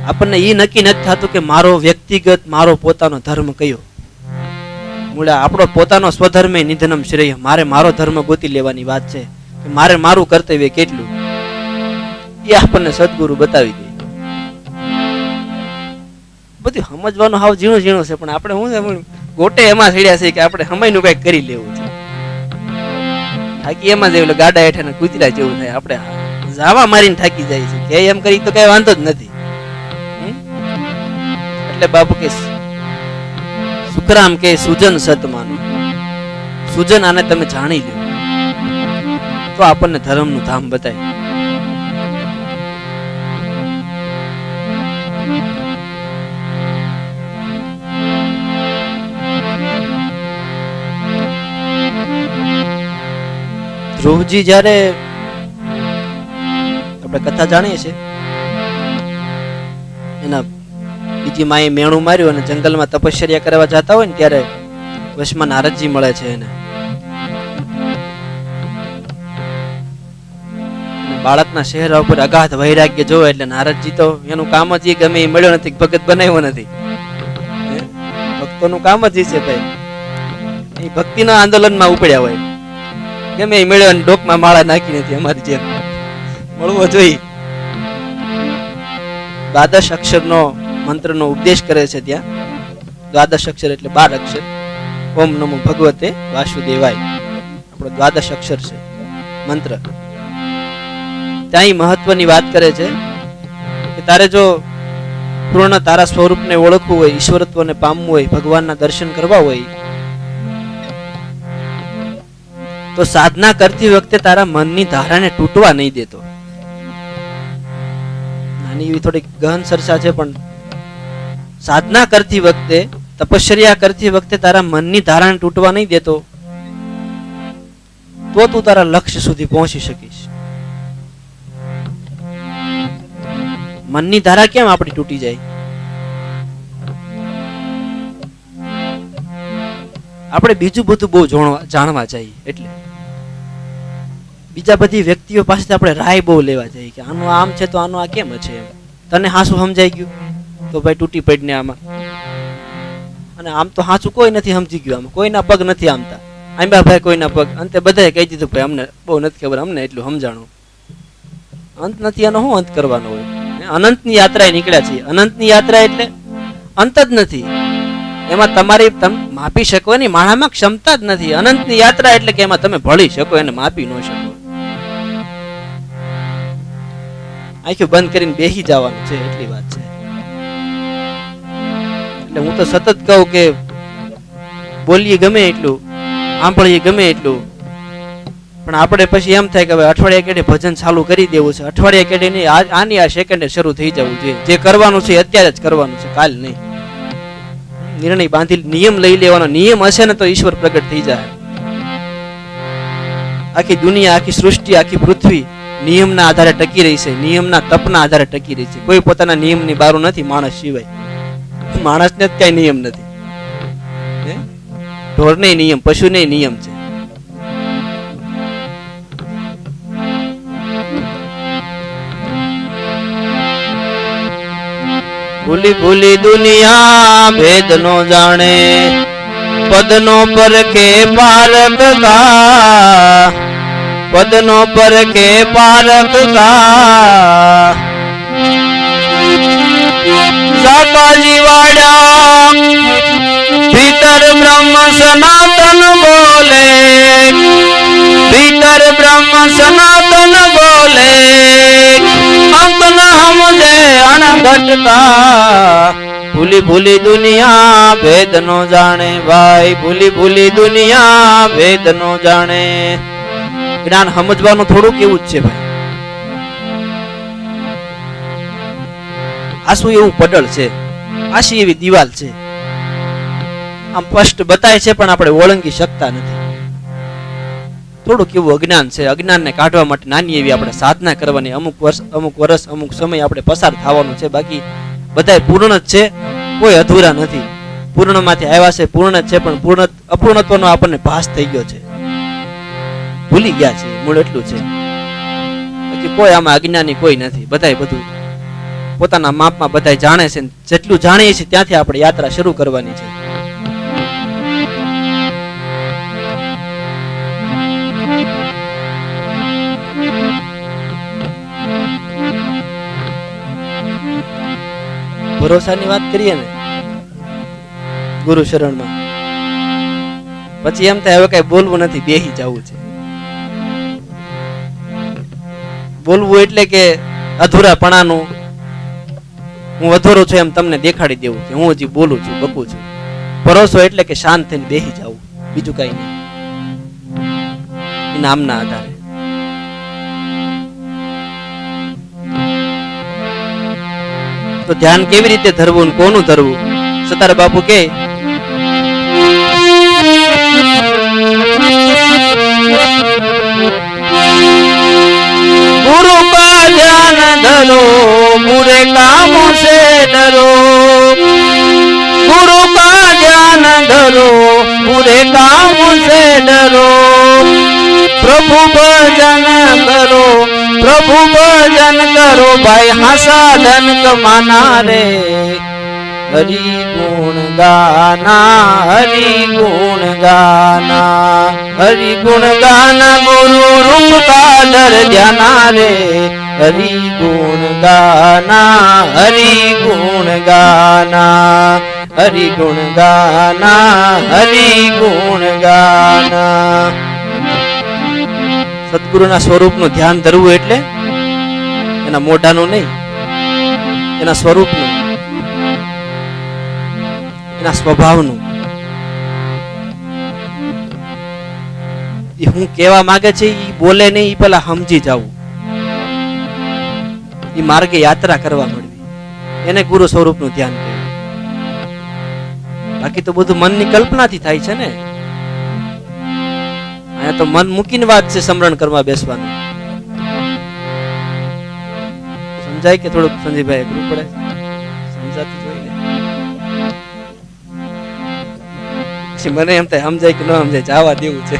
આપણને એ નક્કી નથી થતું કે મારો વ્યક્તિગત, મારો પોતાનો ધર્મ કયો. મૂળે આપણો પોતાનો સ્વધર્મે નિધનમ શ્રેય. મારે મારો ધર્મ ગોતી લેવાની વાત છે, કે મારે મારું કર્તવ્ય કેટલું, એ આપણને સદગુરુ બતાવી દે. બધું સમજવાનું હાવ ઝીણું ઝીણું છે, પણ આપણે શું છે ગોટે એમાં ચડ્યા છે કે આપણે સમયનું કંઈક કરી લેવું છે. થાકી એમાં જ ગાડા હેઠળ કૂતરા જેવું થાય, આપણે જાવા મારીને થાકી જાય છે કે એમ કરી તો કઈ વાંધો જ નથી. એટલે બાપુ કે સુખરામ કે સુજન સતમાનો, સુજન આને તમે જાણી લો તો આપણને ધર્મનું ધામ બતાય. ધ્રુવજી જ્યારે આપણે કથા જાણીએ છીએ, એના બીજી માએ મેણું માર્યું અને જંગલમાં તપશ્ચર્યા કરવા જતા હોય ને ત્યારે વશમાં નારદજી મળે છે એને. બાળકના ચહેરા ઉપર અગાધ વૈરાગ્ય જોવે એટલે નારદજી તો એનું કામ જ ગમે એ મળ્યો નથી, ભગત બનાવ્યો નથી. ભક્તોનું કામ જ છે ભાઈ, એ ભક્તિના આંદોલનમાં ઉપડ્યા હોય, ગમે એ મળ્યો ને ડોકમાં માળા નાખી નથી, અમારી જેમ મળવો જોઈએ. દ્વાદશ અક્ષરનો મંત્રનો ઉપદેશ કરે છે ત્યાં. દ્વાદશ અક્ષર એટલે 12 અક્ષર. ઓમ નમો ભગવતે વાસુદેવાય આપણો દ્વાદશ અક્ષર છે મંત્ર. ત્યાં મહત્વની વાત કરે છે કે તારે જો પૂર્ણ તારા સ્વરૂપને ઓળખવું હોય, ઈશ્વરત્વને પામવું હોય, ભગવાનના દર્શન કરવા હોય, તો સાધના કરતી વખતે તારા મનની ધારાને તૂટવા નહીં દેતો. નાની એવી થોડી ગહન ચર્ચા છે, પણ સાધના કરતી વખતે, તપશ્ચર્યા કરતી વખતે તારા મનની ધારાને તૂટવા નહીં દેતો, તો તું તારા લક્ષ્ય સુધી પહોંચી શકીશ. મનની ધારા કેમ આપણી તૂટી જાય? આપણે બીજું બધું બહુ જાણવા જઈએ, એટલે બીજા બધી વ્યક્તિઓ પાસેથી આપણે રાય બહુ લેવા જઈએ કે આનું આમ છે તો આનું આ કેમ છે, એમ તને હાસું સમજાઈ ગયું તો ભાઈ તૂટી પડીને આમાં, અને આમ તો હાસું કોઈ નથી સમજી ગયું, આમાં કોઈના પગ નથી આમતા, આંબા ભાઈ કોઈના પગ. અંતે બધાએ કહી દીધું ભાઈ અમને બહુ નથી ખબર, અમને એટલું સમજાણું. અંત નથી, એનો શું અંત કરવાનો હોય? અનંતની યાત્રાએ નીકળ્યા છીએ. અનંતની યાત્રા એટલે અંત જ નથી, એમાં તમારી માપી શકો એની માણામાં ક્ષમતા જ નથી. અનંતની યાત્રા એટલે કે એમાં તમે ભળી શકો, એને માપી ન શકો. આંખો બંધ કરીને બેસી જવાનું છે, એટલી વાત છે. એટલે હું તો સતત કહું કે બોલીએ ગમે એટલું, સાંભળીએ ગમે એટલું, પણ આપણે પછી એમ થાય કે હવે અઠવાડિયા કેડે ભજન ચાલુ કરી દેવું છે. અઠવાડિયા કેડે નહીં, આની આ સેકન્ડે શરૂ થઈ જવું જોઈએ. જે કરવાનું છે અત્યારે જ કરવાનું છે, કાલ નહીં. નિર્ણય બાંધી નિયમ લઈ લેવાનો. નિયમ હશે ને તો ઈશ્વર પ્રગટ થઈ જાય. આખી દુનિયા, આખી સૃષ્ટિ, આખી પૃથ્વી નિયમના આધારે ટકી રહી છે, નિયમના તપના આધારે ટકી રહી છે. કોઈ પોતાના નિયમની બારું નથી માણસ સિવાય. માણસને જ કઈ નિયમ નથી. ઢોરને નિયમ, પશુને નિયમ છે. ભૂલી ભૂલી દુનિયા ભેદ નો જાણે, પદનો પર કે પારક કા, પદનો પર કે પારક કા. સાકાજી વાડા ભીતર બ્રહ્મ સનાતન બોલે, ભીતર બ્રહ્મ સનાતન બોલે, અંત ન સમજે અણઘટતા. ભૂલી ભૂલી દુનિયા ભેદ નો જાણે ભાઈ, ભૂલી ભૂલી દુનિયા ભેદ નો જાણે. જ્ઞાન સમજવાનું થોડુંક એવું જ છે ભાઈ. આસુ એવું પડળ છે, આશી એવી દિવાલ છે, આમ સ્પષ્ટ બતાય છે પણ આપણે ઓળંગી શકતા નથી. થોડુંક એવું અજ્ઞાન છે. અજ્ઞાનને કાઢવા માટે નાની એવી આપણે સાધના કરવાની. અમુક વર્ષ અમુક સમય આપણે પસાર થવાનો છે. બાકી બધાય પૂર્ણ જ છે, કોઈ અધૂરા નથી. પૂર્ણમાંથી આવ્યા છે, પૂર્ણ જ છે, પણ અપૂર્ણત્વનો આપણને ભાસ થઈ ગયો છે, ભૂલી ગયા છે. મૂળ એટલું છે, બાકી કોઈ આમાં અજ્ઞાની કોઈ નથી. બધાય બધું પોતાના માપમાં બધાય જાણે છે. જેટલું જાણીએ છીએ ત્યાંથી આપણે યાત્રા શરૂ કરવાની છે. ભરોસાની વાત કરીએ ને ગુરુ શરણમાં, પછી એમ થાય હવે કઈ બોલવું નથી, બેહી જવું છે. બોલવું એટલે કે અધૂરાપણાનું, હું અધૂરો છું એમ તમને દેખાડી દેવું કે હું હજી બોલું છું, બકું છું. ભરોસો એટલે કે શાંત થઈને બેહી જવું, બીજું કઈ નહીં. નામના આધારે તો ધ્યાન કેવી રીતે ધરવું ને કોનું ધરવું? સતાર બાપુ કે गुरु का ध्यान धरो बुरे कामों से डरो, गुरु का ध्यान धरो बुरे कामों से डरो, प्रभु भजन करो, प्रभु भजन करो भाई हसाधन कमाना रे, हरि गुण गाना, हरि गुण गाना, हरि गुण गाना गुरु रूप का दर ध्याना रे, हरि गुण गाना, हरि गुण गाना, हरि गुण गाना, हरि ગુણ ગાના. સદગુરુના સ્વરૂપનું ધ્યાન ધરવું એટલે એના મોઢાનું નહીં, એના સ્વરૂપનું, એના સ્વભાવનું. એ હું કેવા માંગે છે એ બોલે નહીં, એ પેલા સમજી જવું, એ માર્ગે યાત્રા કરવા મળવી, એને ગુરુ સ્વરૂપનું ધ્યાન કહેવાય. બાકી તો બધું મનની કલ્પનાથી થાય છે ને. અહીંયા તો મન મૂકીને વાત છે સમરણ કરવા બેસવાનું. સમજાય કે થોડુંક સંજીભાઈ અઘરું પડે? સમજાતું જોઈએ ને. પછી મને એમ થાય સમજાય કે ન સમજાય, જવા દેવું છે.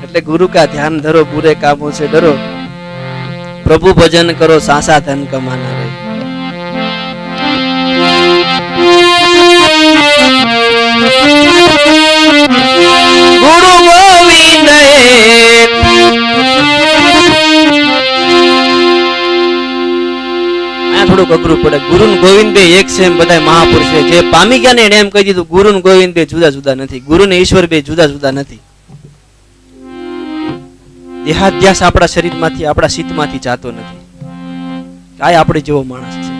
એટલે ગુરુ કા ધ્યાન ધરો બુરે કામો से डरो, प्रभु भजन करो सासा धन कमाना रे. गुरु गोविंद થોડુંક અઘરું પડે. ગુરુ ને ગોવિંદ બે એક છે એમ બધા મહાપુરુષ છે. જે પામી ગયા ને એને એમ કહી દીધું ગુરુ ને ગોવિંદ બે જુદા જુદા નથી, ગુરુ ને ઈશ્વર બે જુદા જુદા નથી. દેહાધ્યાસ આપણા શરીરમાંથી, આપણા ચિત્તમાંથી જાતો નથી. આ આપણે જેવો માણસ છે,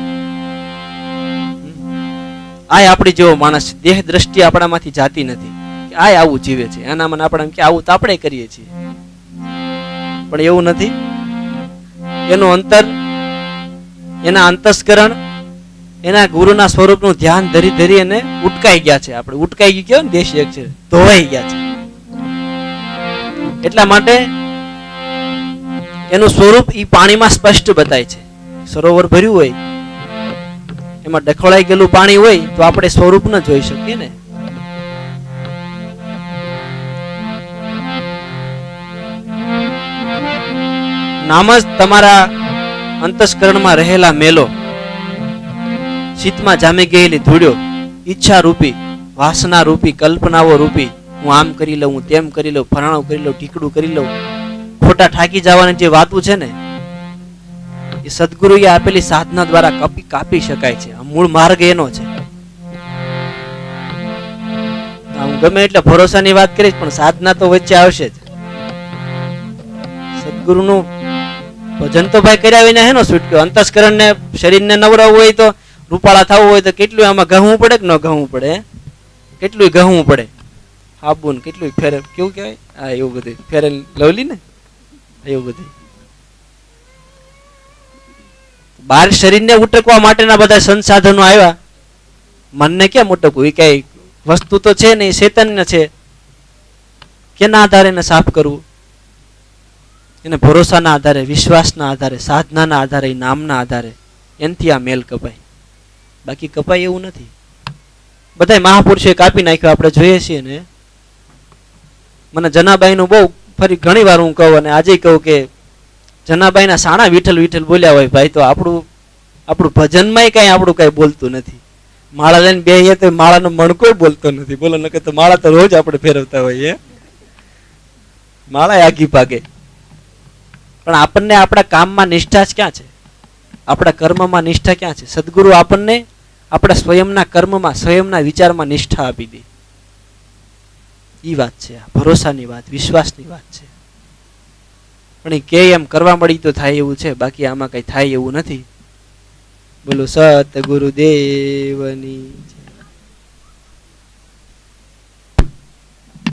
આ આપણી જેવો માણસ છે. દેહ દ્રષ્ટિ આપણામાંથી જાતી નથી કે આ આવું જીવે છે, એના મને આપણે કે આવું તો આપણે કરીએ છીએ, પણ એવું નથી. એનું અંતર, એના અંતસ્કરણ, એના ગુરુના સ્વરૂપનું ધ્યાન ધરી ધરી એને ઉટકાઈ ગયા છે. આપણે ઉટકાઈ ગયો ને દેશ એક છે, ધોવાઈ ગયા છે. એટલા માટે એનું સ્વરૂપ ઈ પાણીમાં સ્પષ્ટ બતાય છે. સરોવર ભર્યું હોય, એમાં ડખોળાઈ ગયેલું પાણી હોય તો આપણે સ્વરૂપ ન જોઈ શકીએ ને. નામ જ તમારા અંતસ્કરણમાં રહેલા મેલો, ચિત્તમાં જામી ગયેલી ધૂળ્યો, ઈચ્છા રૂપી, વાસના રૂપી, કલ્પનાઓ રૂપી, હું આમ કરી લઉં, હું તેમ કરી લઉં, ફરાણું કરી લઉં, ઢીકડું કરી લઉં, ખોટા ઠાકી જવાની જે વાતું છે ને, એ સદગુરુએ આપેલી સાધના દ્વારા કાપી શકાય છે. આ મૂળ માર્ગ એનો છે. હું ગમે એટલે ભરોસાની વાત કરીશ, પણ સાધના તો વચ્ચે આવશે જ. સદગુરુનું ભજન તો ભાઈ કર્યા વિના હેનો છૂટક્યો. અંતસ્કરણ ને શરીર ને નવરાવવું હોય તો, રૂપાળા થવું હોય તો કેટલું આમાં ઘઉં પડે કે ન ઘઉં પડે? કેટલું ઘઉં પડે, હાબુન કેટલું ફેર, કેવું કહેવાય? હા એવું બધું ફેરેલ લવલી ને, એવું બધું. બહાર શરીરને ઉટકવા માટેના બધા સંસાધનો આવ્યા, મનને કેમ ઉટકવું? એ કઈ વસ્તુ તો છે ને, એ ચેતન્ય છે. કેના આધારે એને સાફ કરવું? એને ભરોસાના આધારે, વિશ્વાસના આધારે, સાધનાના આધારે, નામના આધારે. એનથી આ મેલ કપાય, બાકી કપાય એવું નથી. બધા મહાપુરુષોએ કાપી નાખ્યો, આપણે જોઈએ છીએ ને. મને જનાબાઈનું બહુ ફરી ઘણી વાર હું કહું, અને આજે કહું કે જનાબાઈના સાણા વિઠ્ઠલ વિઠ્ઠલ બોલ્યા હોય ભાઈ, તો આપણું ભજનમાં કઈ આપણું કઈ બોલતું નથી. માળા લઈને બે તો માળાનો મણકો બોલતો નથી. બોલો નકર તો માળા તો રોજ આપણે ફેરવતા હોઈએ, માળા આગી ભાગે. પણ આપણને આપણા કામમાં નિષ્ઠા જ ક્યાં છે? આપણા કર્મમાં નિષ્ઠા ક્યાં છે? સદગુરુ આપણને આપણા સ્વયંના કર્મમાં, સ્વયંના વિચારમાં નિષ્ઠા આપી દે. એ વાત છે, ભરોસાની વાત, વિશ્વાસની વાત છે. પણ એ કે એમ કરવા મળી તો થાય એવું છે, બાકી આમાં કઈ થાય એવું નથી. બોલો સતગુરુદેવની.